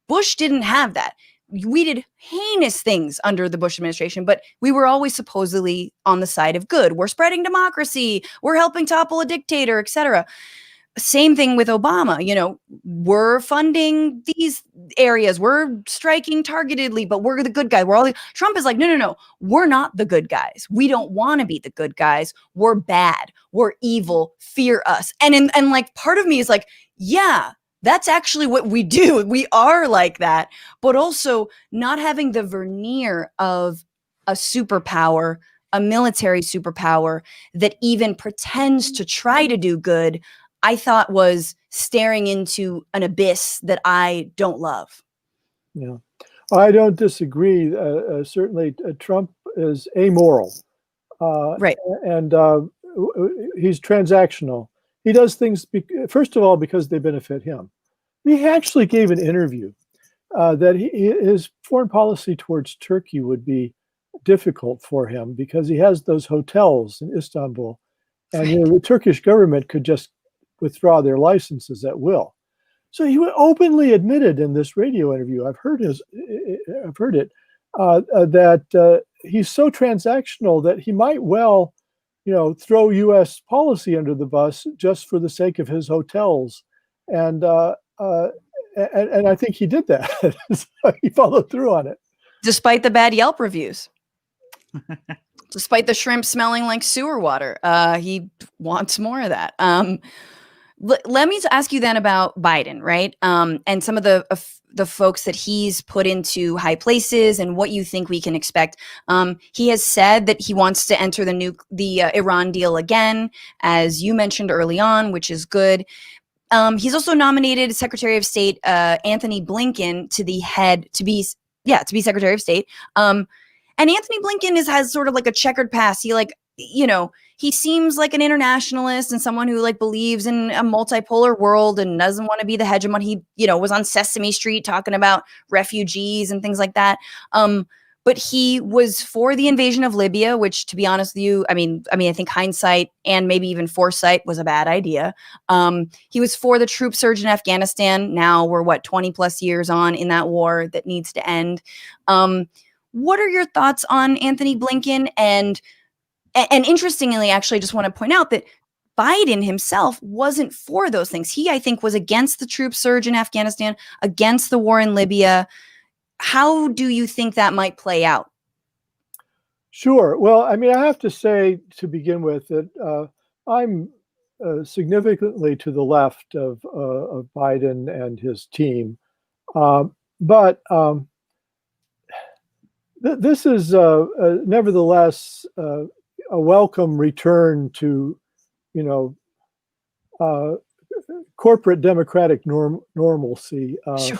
Bush didn't have that. We did heinous things under the Bush administration, but we were always supposedly on the side of good. We're spreading democracy. We're helping topple a dictator, etc. Same thing with Obama. We're funding these areas. We're striking targetedly, but we're the good guy. Trump is like, no. We're not the good guys. We don't want to be the good guys. We're bad. We're evil. Fear us. And like part of me is like, yeah, that's actually what we do. We are like that, but also not having the veneer of a superpower, a military superpower that even pretends to try to do good, I thought was staring into an abyss that I don't love. Yeah, I don't disagree. Certainly, Trump is amoral, and he's transactional. He does things, first of all, because they benefit him. He actually gave an interview that his foreign policy towards Turkey would be difficult for him because he has those hotels in Istanbul, and the Turkish government could just withdraw their licenses at will. So he openly admitted in this radio interview, I've heard it, that he's so transactional that he might well, throw U.S. policy under the bus just for the sake of his hotels, and I think he did that. So he followed through on it, despite the bad Yelp reviews. Despite the shrimp smelling like sewer water, he wants more of that. Let me ask you then about Biden, right? And some of the folks that he's put into high places and what you think we can expect. He has said that he wants to enter the Iran deal again, as you mentioned early on, which is good. He's also nominated Secretary of State Anthony Blinken to be Secretary of State. And Anthony Blinken has sort of like a checkered past. He seems like an internationalist and someone who believes in a multipolar world and doesn't want to be the hegemon. He, was on Sesame Street talking about refugees and things like that. But he was for the invasion of Libya, which, to be honest with you, I think hindsight and maybe even foresight was a bad idea. He was for the troop surge in Afghanistan. Now we're 20 plus years on in that war that needs to end. What are your thoughts on Anthony Blinken? And interestingly, actually, I just want to point out that Biden himself wasn't for those things. He, I think, was against the troop surge in Afghanistan, against the war in Libya. How do you think that might play out? Sure. Well, I have to say to begin with that I'm significantly to the left of Biden and his team. But this is nevertheless a welcome return to, corporate democratic normalcy. Sure.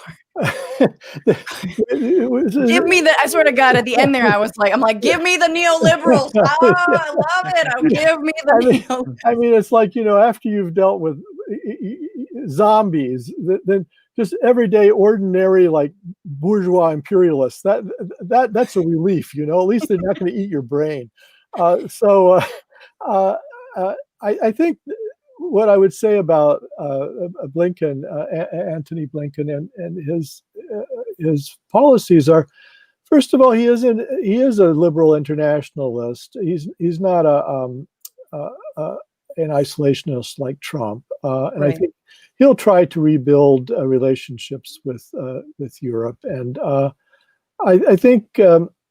Give me the, I swear to God, at the end there, I'm like, give me the neoliberals. Oh, I love it. Give me the neoliberals. It's like, after you've dealt with zombies, then just everyday, ordinary, bourgeois imperialists, that's a relief, at least they're not going to eat your brain. I think what I would say about Blinken, Anthony Blinken, and his policies are, first of all, he is a liberal internationalist. He's not an isolationist like Trump, and right. I think he'll try to rebuild relationships with Europe, and I think.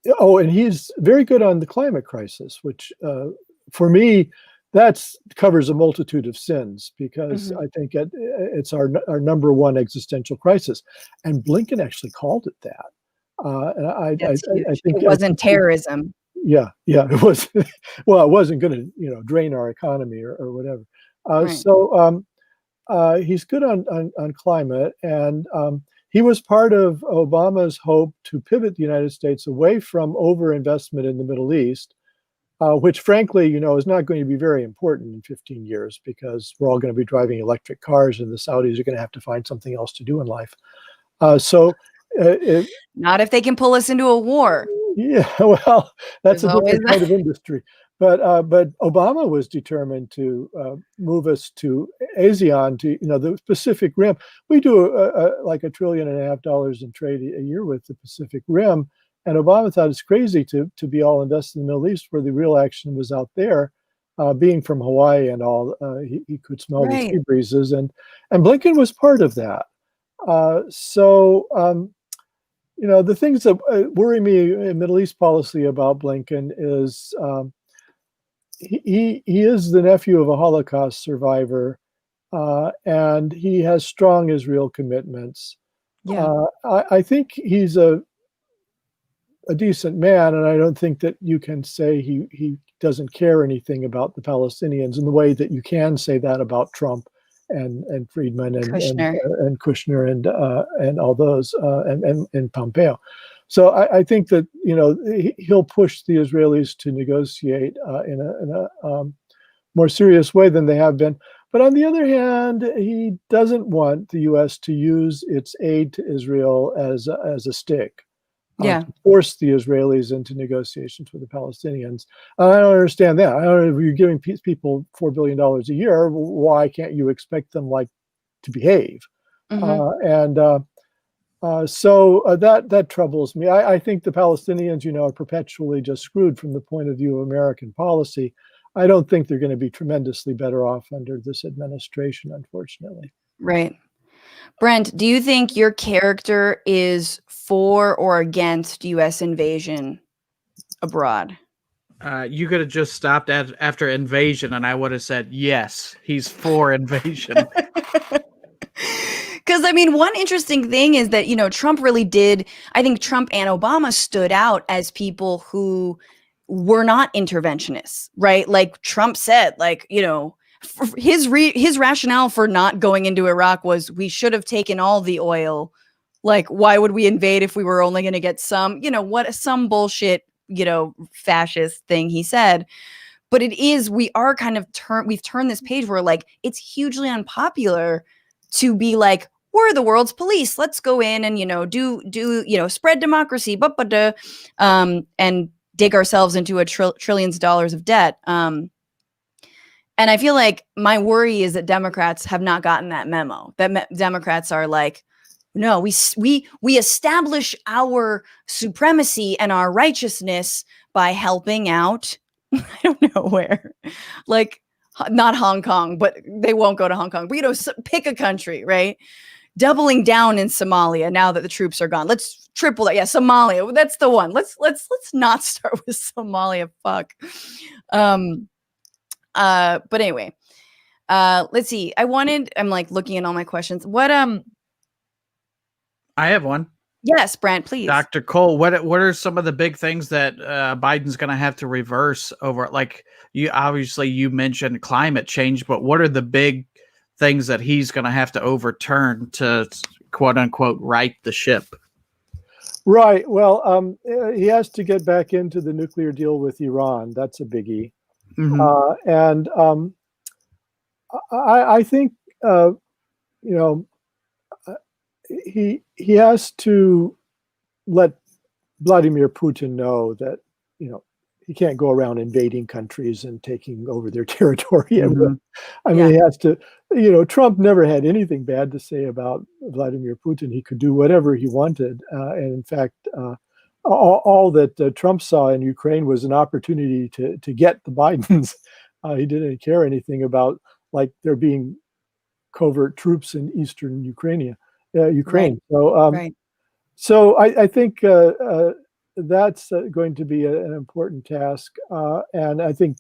And he's very good on the climate crisis, which for me, that covers a multitude of sins, because I think it's our number one existential crisis. And Blinken actually called it that. And I think it wasn't terrorism. Yeah, it was. Well, it wasn't going to drain our economy or whatever. Right. So he's good on climate, and he was part of Obama's hope to pivot the United States away from overinvestment in the Middle East, which frankly, is not going to be very important in 15 years, because we're all going to be driving electric cars and the Saudis are going to have to find something else to do in life. Not if they can pull us into a war. Yeah, well, that's a different kind of industry. But Obama was determined to move us to ASEAN, to the Pacific Rim. We do like $1.5 trillion in trade a year with the Pacific Rim, and Obama thought it's crazy to be all invested in the Middle East, where the real action was out there. Being from Hawaii and all, he could smell the sea breezes, and Blinken was part of that. The things that worry me in Middle East policy about Blinken is. He is the nephew of a Holocaust survivor, and he has strong Israel commitments. Yeah. I think he's a decent man, and I don't think that you can say he doesn't care anything about the Palestinians in the way that you can say that about Trump and Friedman and Kushner and all those and Pompeo. So I think that he'll push the Israelis to negotiate in a more serious way than they have been. But on the other hand, he doesn't want the U.S. to use its aid to Israel as a stick, to force the Israelis into negotiations with the Palestinians. I don't understand that. I don't know, if you're giving people $4 billion a year, why can't you expect them to behave? That troubles me. I think the Palestinians, are perpetually just screwed from the point of view of American policy. I don't think they're going to be tremendously better off under this administration, unfortunately. Right. Brent, do you think your character is for or against U.S. invasion abroad? You could have just stopped after invasion, and I would have said, yes, he's for invasion. Because, I mean, one interesting thing is that, Trump really did, I think Trump and Obama stood out as people who were not interventionists, right? Like Trump said, like, his rationale for not going into Iraq was we should have taken all the oil. Like, why would we invade if we were only going to get some, some bullshit, fascist thing he said. But we are kind of we've turned this page where like, it's hugely unpopular to be like, we're the world's police. Let's go in and, do spread democracy, and dig ourselves into trillions of dollars of debt. And I feel like my worry is that Democrats have not gotten that memo. That Democrats are like, no, we establish our supremacy and our righteousness by helping out. I don't know where, like not Hong Kong, but they won't go to Hong Kong. But pick a country, right? Doubling down in Somalia now that the troops are gone. Let's triple that. Yeah, Somalia. That's the one. Let's not start with Somalia. Fuck. But anyway, let's see. I'm like looking at all my questions. What I have one. Yes, Brent, please. Dr. Cole, what are some of the big things that Biden's going to have to reverse over? Like you mentioned climate change, but what are the big things that he's going to have to overturn to quote unquote right the ship? Right. Well, he has to get back into the nuclear deal with Iran. That's a biggie. Mm-hmm. I think he has to let Vladimir Putin know that he can't go around invading countries and taking over their territory. Mm-hmm. I mean, he has to. Trump never had anything bad to say about Vladimir Putin. He could do whatever he wanted, and in fact, all that Trump saw in Ukraine was an opportunity to get the Bidens. He didn't care anything about like there being covert troops in eastern Ukraine. Right. So, so I think that's going to be an important task, and I think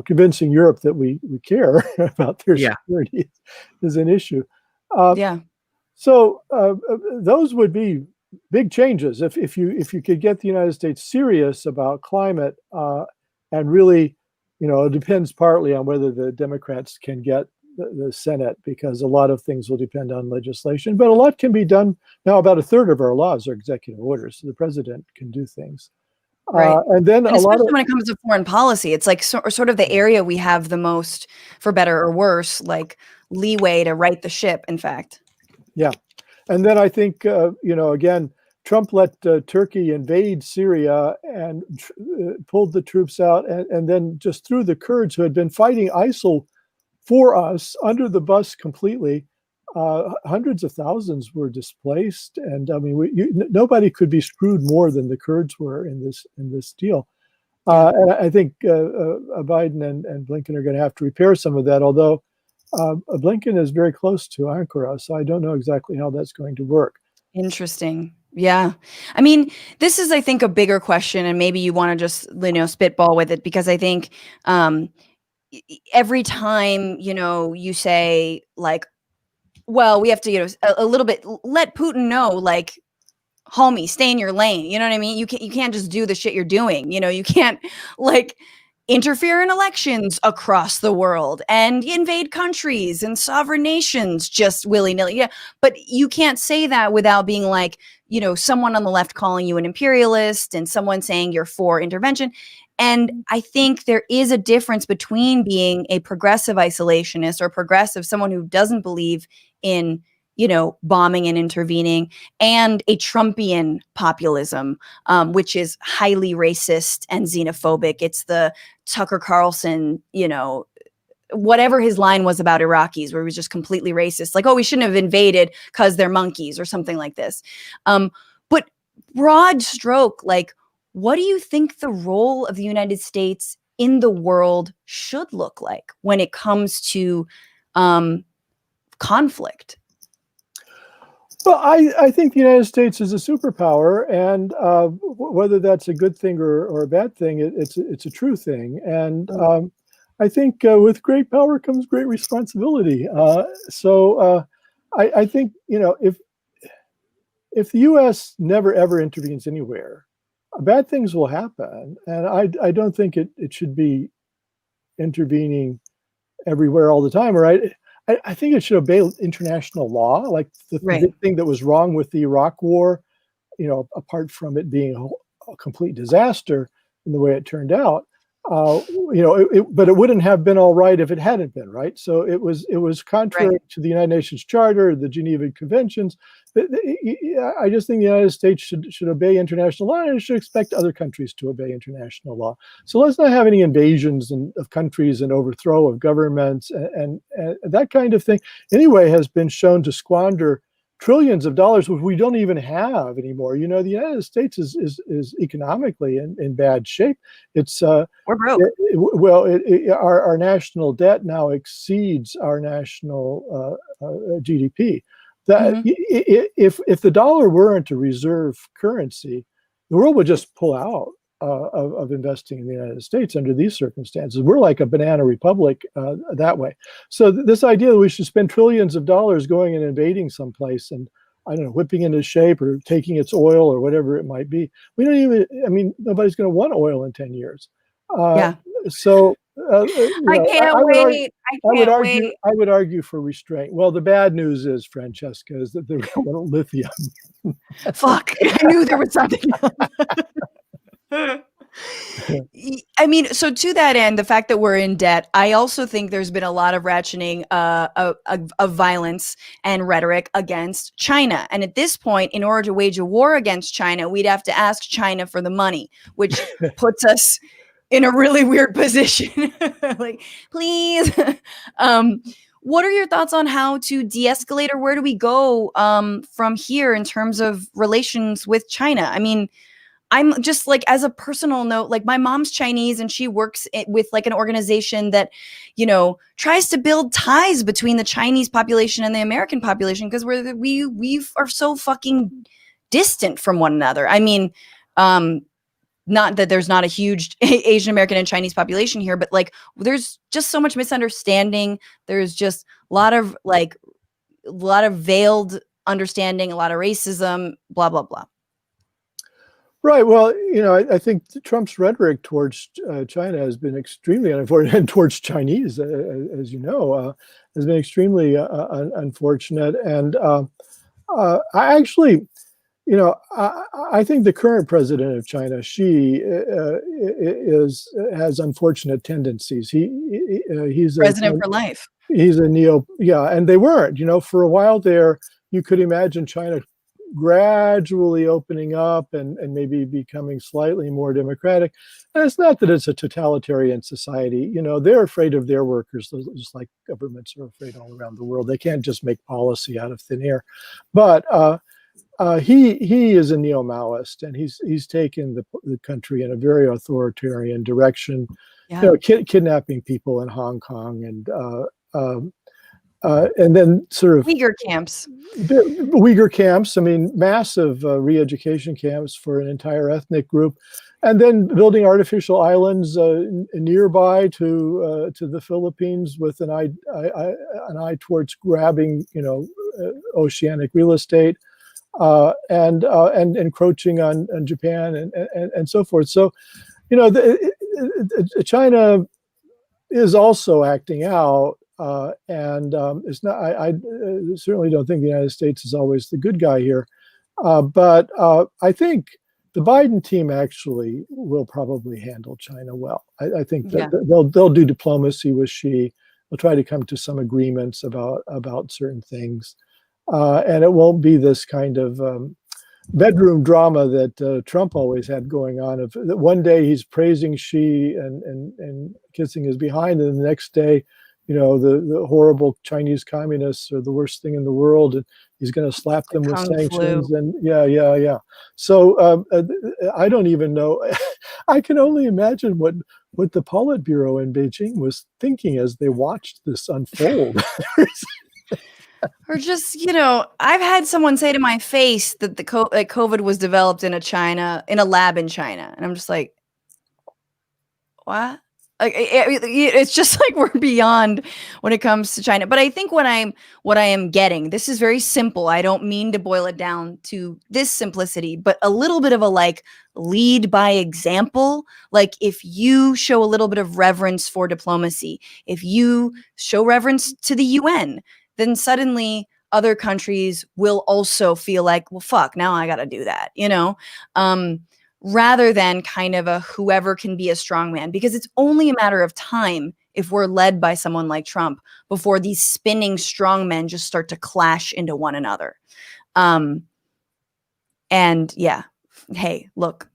convincing Europe that we care about their security is an issue. So those would be big changes if you could get the United States serious about climate, and really, it depends partly on whether the Democrats can get the Senate, because a lot of things will depend on legislation, but a lot can be done now. About a third of our laws are executive orders, so the president can do things. Right. And then especially when it comes to foreign policy, it's like sort of the area we have the most, for better or worse, like leeway to right the ship, in fact. Yeah. And then I think, again, Trump let Turkey invade Syria and pulled the troops out, and then just threw the Kurds who had been fighting ISIL for us under the bus completely. Hundreds of thousands were displaced, and I mean, nobody could be screwed more than the Kurds were in this deal. And I think Biden and Blinken are going to have to repair some of that. Although Blinken is very close to Ankara, so I don't know exactly how that's going to work. Interesting. Yeah. I mean, this is, I think, a bigger question, and maybe you want to just spitball with it, because I think every time you say like, well, we have to, a little bit let Putin know, like, homie, stay in your lane. You know what I mean? You can't just do the shit you're doing. You can't like interfere in elections across the world and invade countries and sovereign nations just willy-nilly. Yeah. But you can't say that without being like, someone on the left calling you an imperialist and someone saying you're for intervention. And I think there is a difference between being a progressive isolationist or progressive, someone who doesn't believe in, bombing and intervening, and a Trumpian populism, which is highly racist and xenophobic. It's the Tucker Carlson, whatever his line was about Iraqis, where he was just completely racist, like, oh, we shouldn't have invaded because they're monkeys or something like this. But broad stroke, like, what do you think the role of the United States in the world should look like when it comes to conflict? Well, I think the United States is a superpower, and whether that's a good thing or a bad thing, it's a true thing. And I think with great power comes great responsibility. So I think, you know, if the U.S. never ever intervenes anywhere, bad things will happen, and I don't think it should be intervening everywhere all the time, right? I think it should obey international law. Like the big thing that was wrong with the Iraq War, you know, apart from it being a complete disaster in the way it turned out, you know, but it wouldn't have been all right if it hadn't been, right? So it was contrary to the United Nations Charter, the Geneva Conventions. I just think the United States should obey international law, and it should expect other countries to obey international law. So let's not have any invasions of countries and overthrow of governments and that kind of thing. Anyway, has been shown to squander trillions of dollars, which we don't even have anymore. You know, the United States is economically in bad shape. It's we're broke. Our national debt now exceeds our national GDP. That if the dollar weren't a reserve currency, the world would just pull out of investing in the United States under these circumstances. We're like a banana republic that way. So this idea that we should spend trillions of dollars going and invading someplace and, I don't know, whipping into shape or taking its oil or whatever it might be. We don't even, I mean, nobody's going to want oil in 10 years. So I can't wait. I would argue for restraint. Well, the bad news is, Francesca, is that they're going to want lithium. Fuck! I knew there was something else. I mean, so to that end, the fact that we're in debt, I also think there's been a lot of ratcheting of violence and rhetoric against China. And at this point, in order to wage a war against China, we'd have to ask China for the money, which puts us in a really weird position. Like, please. What are your thoughts on how to de-escalate, or where do we go from here in terms of relations with China? I mean, I'm just like, as a personal note, like my mom's Chinese and she works with like an organization that, you know, tries to build ties between the Chinese population and the American population, because we are so fucking distant from one another. I mean, not that there's not a huge Asian American and Chinese population here, but like there's just so much misunderstanding. There's just a lot of veiled understanding, a lot of racism, blah, blah, blah. Right. Well, you know, I think Trump's rhetoric towards China has been extremely unfortunate, and towards Chinese, as you know, has been extremely unfortunate. And I actually, you know, I think the current president of China, Xi, has unfortunate tendencies. He's president for life. He's a and they weren't. You know, for a while there, you could imagine China gradually opening up and maybe becoming slightly more democratic. And it's not that it's a totalitarian society. You know, they're afraid of their workers, just like governments are afraid all around the world. They can't just make policy out of thin air. But he is a neo-Maoist, and he's taken the country in a very authoritarian direction. You know, kidnapping people in Hong Kong and then sort of Uyghur camps. I mean, massive re-education camps for an entire ethnic group, and then building artificial islands nearby to the Philippines with an eye towards grabbing, you know, oceanic real estate, and encroaching on Japan and so forth. So, you know, China is also acting out. It's not. I certainly don't think the United States is always the good guy here, but I think the Biden team actually will probably handle China well. I think that they'll do diplomacy with Xi. They'll try to come to some agreements about certain things, and it won't be this kind of bedroom drama that Trump always had going on. Of that one day he's praising Xi and kissing his behind, and the next day the horrible Chinese communists are the worst thing in the world, and he's going to slap them with Kung sanctions. flu. And yeah. So I don't even know. I can only imagine what the Politburo in Beijing was thinking as they watched this unfold. Or just, I've had someone say to my face that COVID was developed in a lab in China, and I'm just like, what? Like, it's just like we're beyond when it comes to China. But I think what I am getting, this is very simple. I don't mean to boil it down to this simplicity, but a little bit of a lead by example. Like, if you show a little bit of reverence for diplomacy, if you show reverence to the UN, then suddenly other countries will also feel like, well, fuck, now I got to do that, rather than kind of a whoever can be a strongman, because it's only a matter of time if we're led by someone like Trump before these spinning strongmen just start to clash into one another. And yeah, hey, look,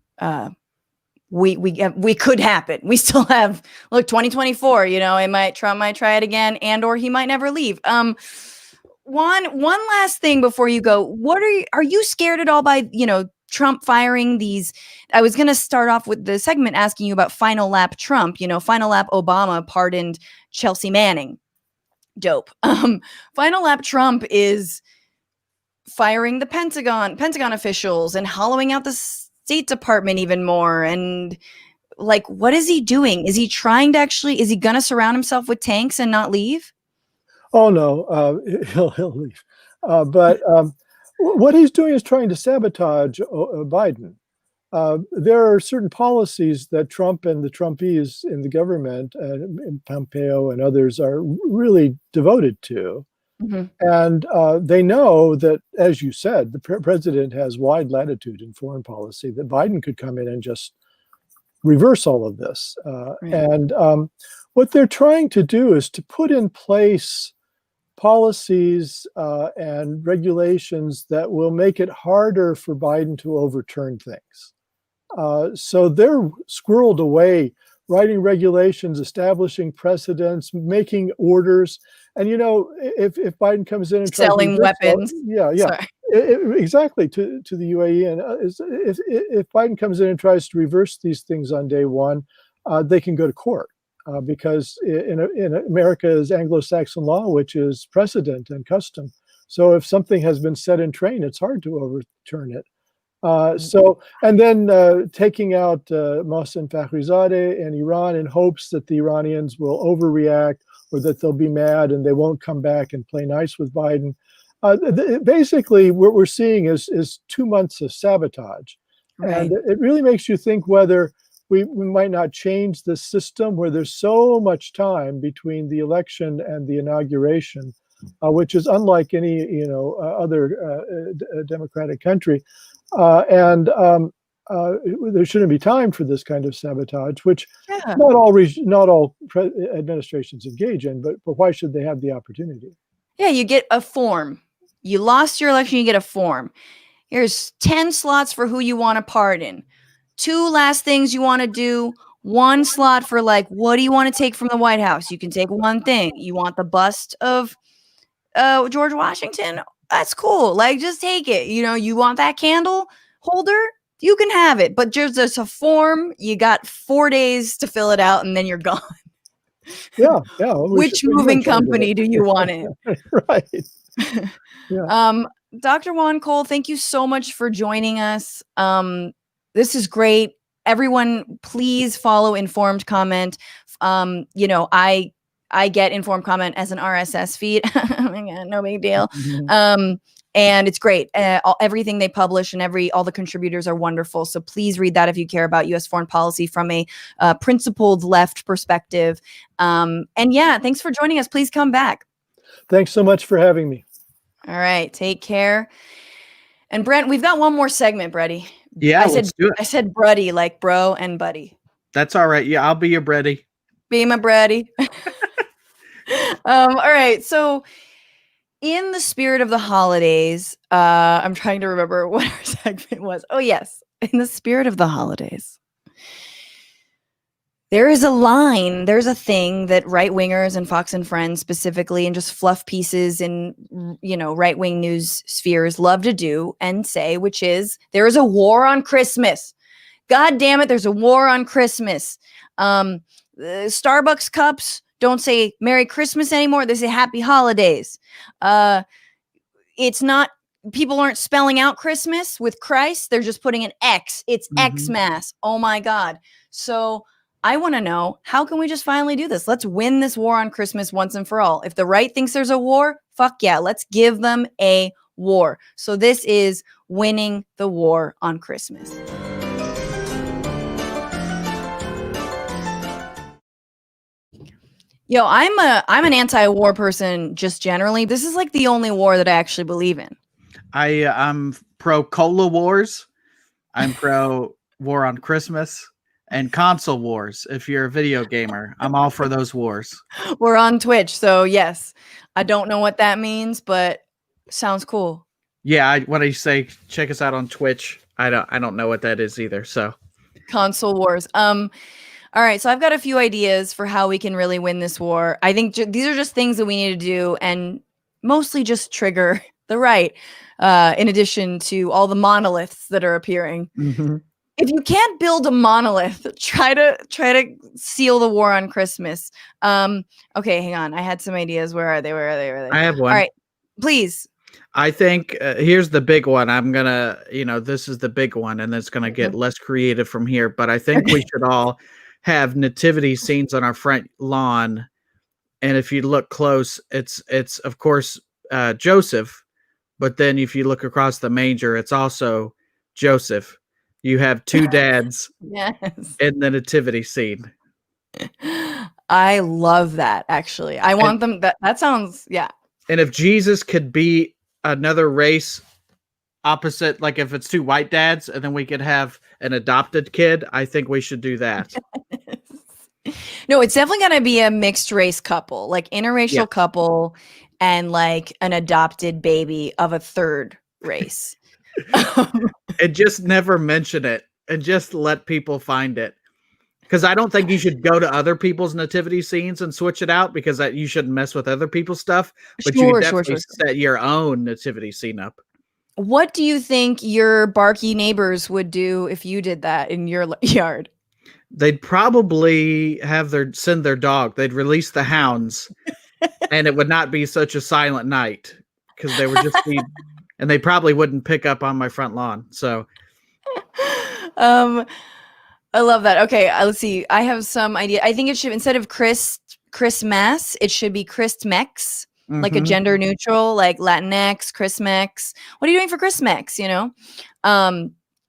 we could happen. We still have 2024. Trump might try it again, or he might never leave. One last thing before you go. Are you scared at all by Trump firing these? I was going to start off with the segment asking you about final lap Trump. Final lap Obama pardoned Chelsea Manning. Dope. Final lap Trump is firing the Pentagon officials and hollowing out the State Department even more. And what is he doing? Is he trying to is he going to surround himself with tanks and not leave? Oh no, he'll leave. But what he's doing is trying to sabotage Biden. There are certain policies that Trump and the Trumpies in the government, and Pompeo and others, are really devoted to. Mm-hmm. And they know that, as you said, the president has wide latitude in foreign policy, that Biden could come in and just reverse all of this. Right. And what they're trying to do is to put in place policies and regulations that will make it harder for Biden to overturn things. So they're squirreled away, writing regulations, establishing precedents, making orders. And if Biden comes in and selling weapons, exactly, to the UAE, and if Biden comes in and tries to reverse these things on day one, they can go to court. Because in America is Anglo-Saxon law, which is precedent and custom. So if something has been set in train, it's hard to overturn it. And then taking out Mohsen Fakhrizadeh and Iran in hopes that the Iranians will overreact, or that they'll be mad and they won't come back and play nice with Biden. Basically, what we're seeing is 2 months of sabotage. Right. And it really makes you think whether we might not change the system where there's so much time between the election and the inauguration, which is unlike any other democratic country, and there shouldn't be time for this kind of sabotage, which not all administrations engage in. But why should they have the opportunity? Yeah, you get a form. You lost your election, you get a form. Here's 10 slots for who you want to pardon. 2 last things you want to do. 1 slot for what do you want to take from the White House? You can take one thing. You want the bust of George Washington? That's cool. Just take it. You want that candle holder? You can have it. But there's a form. You got 4 days to fill it out, and then you're gone. Yeah. Which moving company do you want in? Right. Yeah. Dr. Juan Cole, thank you so much for joining us. This is great. Everyone, please follow Informed Comment. I get Informed Comment as an RSS feed. Oh my God, no big deal. Mm-hmm. And it's great. Everything they publish and all the contributors are wonderful. So please read that if you care about U.S. foreign policy from a principled left perspective. And yeah, thanks for joining us. Please come back. Thanks so much for having me. All right, take care. And Brent, we've got one more segment, Bretty. Yeah, let's do it. I said Bruddy, like bro and buddy. That's all right. Yeah, I'll be your Bretty. Be my Bretty. All right. So in the spirit of the holidays, I'm trying to remember what our segment was. Oh, yes. In the spirit of the holidays. There is a line, there's a thing that right-wingers and Fox and Friends specifically, and just fluff pieces in, right-wing news spheres love to do and say, which is, there is a war on Christmas. God damn it, there's a war on Christmas. Starbucks cups don't say Merry Christmas anymore, they say Happy Holidays. It's not, people aren't spelling out Christmas with Christ, they're just putting an X. It's Xmas. Oh my God. So I want to know, how can we just finally do this? Let's win this war on Christmas once and for all. If the right thinks there's a war, fuck yeah, let's give them a war. So this is winning the war on Christmas. Yo, I'm an anti-war person just generally. This is like the only war that I actually believe in. I'm pro cola wars. I'm pro war on Christmas and console wars. If you're a video gamer, I'm all for those wars. We're on Twitch, so yes. I don't know what that means, but sounds cool. Yeah, when I say check us out on Twitch, I don't know what that is either. So console wars. All right, so I've got a few ideas for how we can really win this war. I think these are just things that we need to do, and mostly just trigger the right, in addition to all the monoliths that are appearing. If you can't build a monolith, try to seal the war on Christmas. Okay, hang on. I had some ideas. Where are they? I have one. All right, please. I think here's the big one. I'm gonna, this is the big one, and it's gonna get less creative from here. But I think we should all have nativity scenes on our front lawn, and if you look close, it's of course Joseph, but then if you look across the manger, it's also Joseph. You have two dads in the nativity scene. I love that, actually. I want them, that sounds, yeah. And if Jesus could be another race opposite, like if it's two white dads and then we could have an adopted kid, I think we should do that. No, it's definitely going to be a mixed race couple, like interracial couple and like an adopted baby of a third race. And just never mention it and just let people find it. Because I don't think you should go to other people's nativity scenes and switch it out, because you shouldn't mess with other people's stuff. But you can definitely set your own nativity scene up. What do you think your barky neighbors would do if you did that in your yard? They'd probably send their dog. They'd release the hounds, and it would not be such a silent night, because they would just be, and they probably wouldn't pick up on my front lawn. So, I love that. Okay, let's see. I have some idea. I think it should, instead of Christmas, it should be Christmex, like a gender neutral, like Latinx, Christmex. What are you doing for Christmex?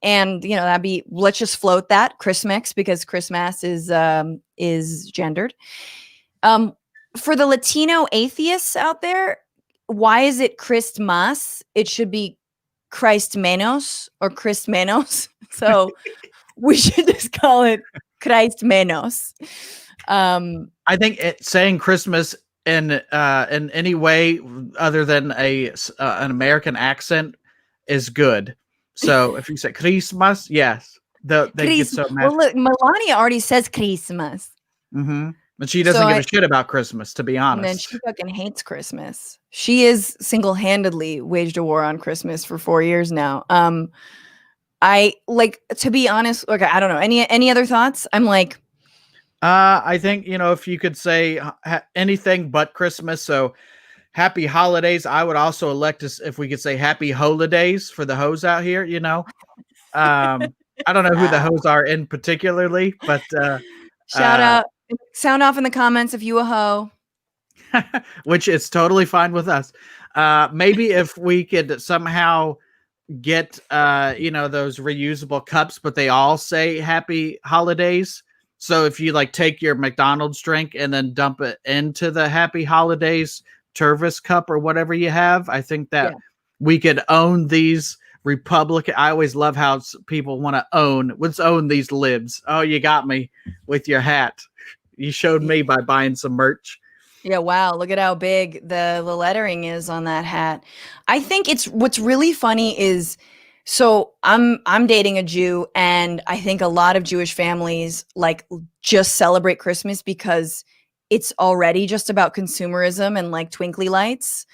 And that'd be, let's just float that Christmex, because Christmas is gendered. For the Latino atheists out there, why is it Christmas? It should be Christ menos or Christ menos. So we should just call it Christ menos. I think saying Christmas in any way other than an American accent is good. So if you say Christmas, yes, they get so mad. Well, look, Melania already says Christmas. But she doesn't give a shit about Christmas, to be honest. And then she fucking hates Christmas. She is single-handedly waged a war on Christmas for 4 years now. I like, to be honest. Okay, I don't know. Any other thoughts? I'm like, I think if you could say anything but Christmas. So happy holidays. I would also elect us if we could say happy holidays for the hoes out here. I don't know who the hoes are in particularly, but shout out, sound off in the comments if you a hoe. Which is totally fine with us. Maybe if we could somehow get those reusable cups, but they all say happy holidays. So if you take your McDonald's drink and then dump it into the happy holidays Tervis cup or whatever you have, I think that we could own these Republican. I always love how people want to own. Let's own these libs. Oh, you got me with your hat. You showed me by buying some merch. Yeah, wow. Look at how big the lettering is on that hat. I think what's really funny is, So I'm dating a Jew, and I think a lot of Jewish families like just celebrate Christmas because it's already just about consumerism and like twinkly lights.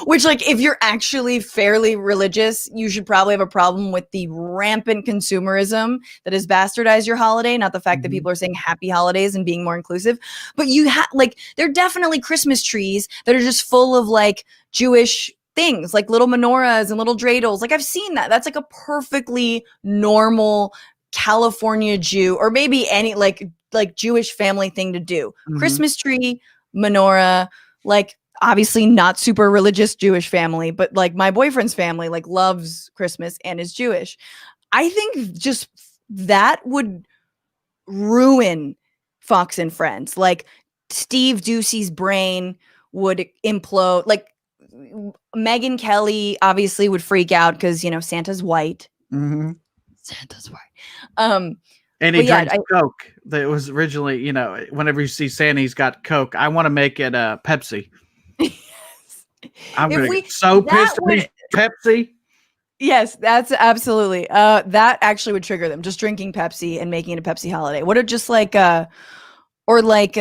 Which, like, if you're actually fairly religious, you should probably have a problem with the rampant consumerism that has bastardized your holiday. Not the fact that people are saying happy holidays and being more inclusive, but you have like, there are definitely Christmas trees that are just full of like Jewish things, like little menorahs and little dreidels. Like, I've seen that. That's like a perfectly normal California Jew, or maybe any like Jewish family thing to do. Christmas tree, menorah, like, obviously not super religious Jewish family, but like my boyfriend's family like loves Christmas and is Jewish. I think just that would ruin Fox and Friends. Like, Steve Ducey's brain would implode. Like, Megyn Kelly obviously would freak out because, you know, Santa's white. Santa's white. And he but yeah, drinks Coke. That was originally, you know, whenever you see Santa, he's got Coke. I want to make it Pepsi. I'm If gonna we- get so that pissed would- at Pepsi. Yes, that's absolutely. That actually would trigger them. Just drinking Pepsi and making it a Pepsi holiday. What are just like or like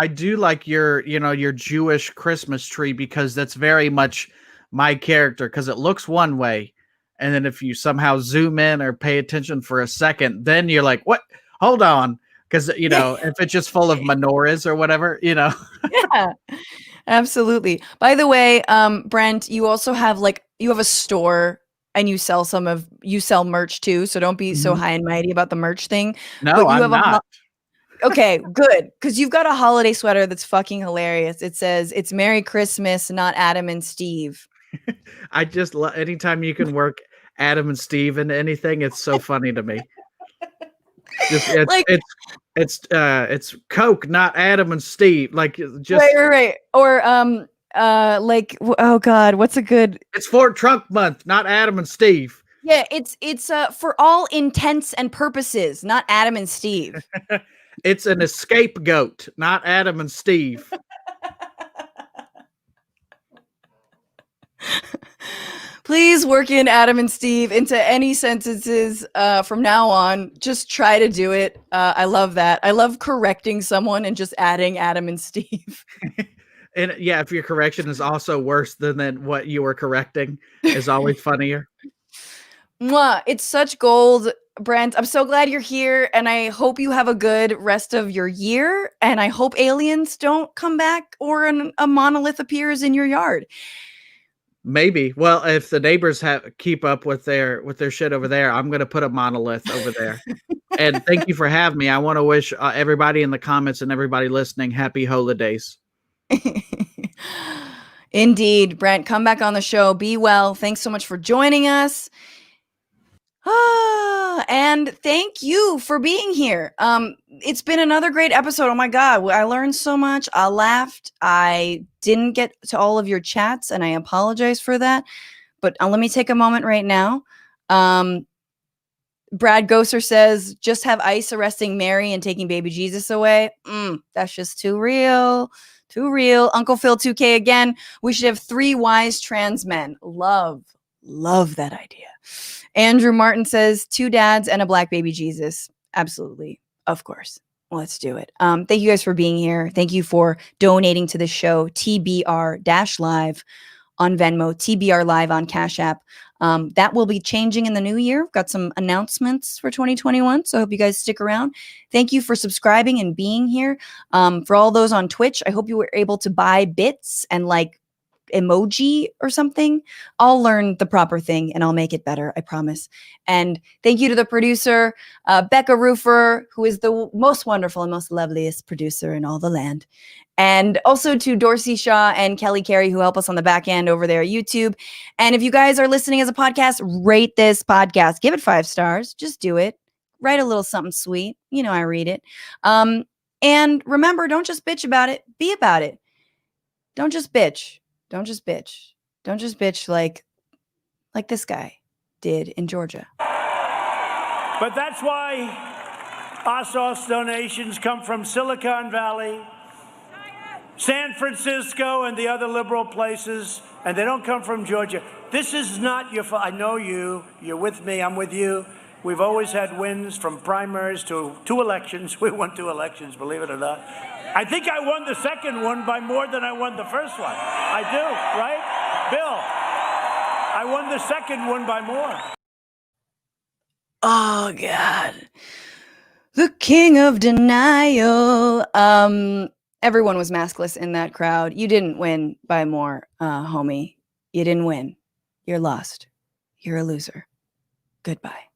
I do like your, you know, your Jewish Christmas tree because that's very much my character, because it looks one way, and then if you somehow zoom in or pay attention for a second, then you're like, what? Hold on. Because, you know, if it's just full of menorahs or whatever, you know. yeah. Absolutely. By the way, Brent, you also have like, you have a store and you sell merch too. So don't be so high and mighty about the merch thing. No, But you I'm have not. Okay, good. Because you've got a holiday sweater that's fucking hilarious. It says, "It's Merry Christmas, not Adam and Steve." I just anytime you can work Adam and Steve into anything, it's so funny to me. Just Like- it's Coke, not Adam and Steve. Like, just Right. Or like, oh God, what's a good? it's Ford Trunk Month, not Adam and Steve. Yeah, it's for all intents and purposes, not Adam and Steve. It's an escape goat, not Adam and Steve. Please work in Adam and Steve into any sentences from now on. Just try to do it. I love that. I love correcting someone and just adding Adam and Steve. And yeah, if your correction is also worse than what you were correcting, is always funnier. Mwah, it's such gold, Brent. I'm so glad you're here, and I hope you have a good rest of your year, and I hope aliens don't come back or a monolith appears in your yard. Maybe. Well, if the neighbors keep up with their shit over there, I'm going to put a monolith over there. And thank you for having me. I want to wish everybody in the comments and everybody listening happy holidays. Indeed, Brent, come back on the show. Be well. Thanks so much for joining us. And thank you for being here. It's been another great episode. Oh my God, I learned so much. I laughed. I didn't get to all of your chats, and I apologize for that. But let me take a moment right now. Brad Gosser says, just have ICE arresting Mary and taking baby Jesus away. That's just too real. Too real. Uncle Phil 2K again. We should have 3 wise trans men. Love that idea. Andrew Martin says 2 dads and a black baby Jesus. Absolutely. Of course. Let's do it. Thank you guys for being here. Thank you for donating to the show. TBR-Live on Venmo, TBR Live on Cash App. That will be changing in the new year. We've got some announcements for 2021, so I hope you guys stick around. Thank you for subscribing and being here. For all those on Twitch, I hope you were able to buy bits and like emoji or something. I'll learn the proper thing and I'll make it better, I promise. And thank you to the producer, Becca Rufer, who is the most wonderful and most loveliest producer in all the land. And also to Dorsey Shaw and Kelly Carey, who help us on the back end over there at YouTube. And if you guys are listening as a podcast, rate this podcast. Give it 5 stars. Just do it. Write a little something sweet. You know I read it. And remember, don't just bitch about it. Be about it. Don't just bitch. Don't just bitch. Don't just bitch like this guy did in Georgia. But that's why ASOS donations come from Silicon Valley, San Francisco and the other liberal places, and they don't come from Georgia. This is not your fault. I know you. You're with me. I'm with you. We've always had wins from primaries to 2 elections. We won 2 elections, believe it or not. I think I won the second one by more than I won the first one. I do, right? Bill, I won the second one by more. Oh, God. The king of denial. Everyone was maskless in that crowd. You didn't win by more, homie. You didn't win. You're lost. You're a loser. Goodbye.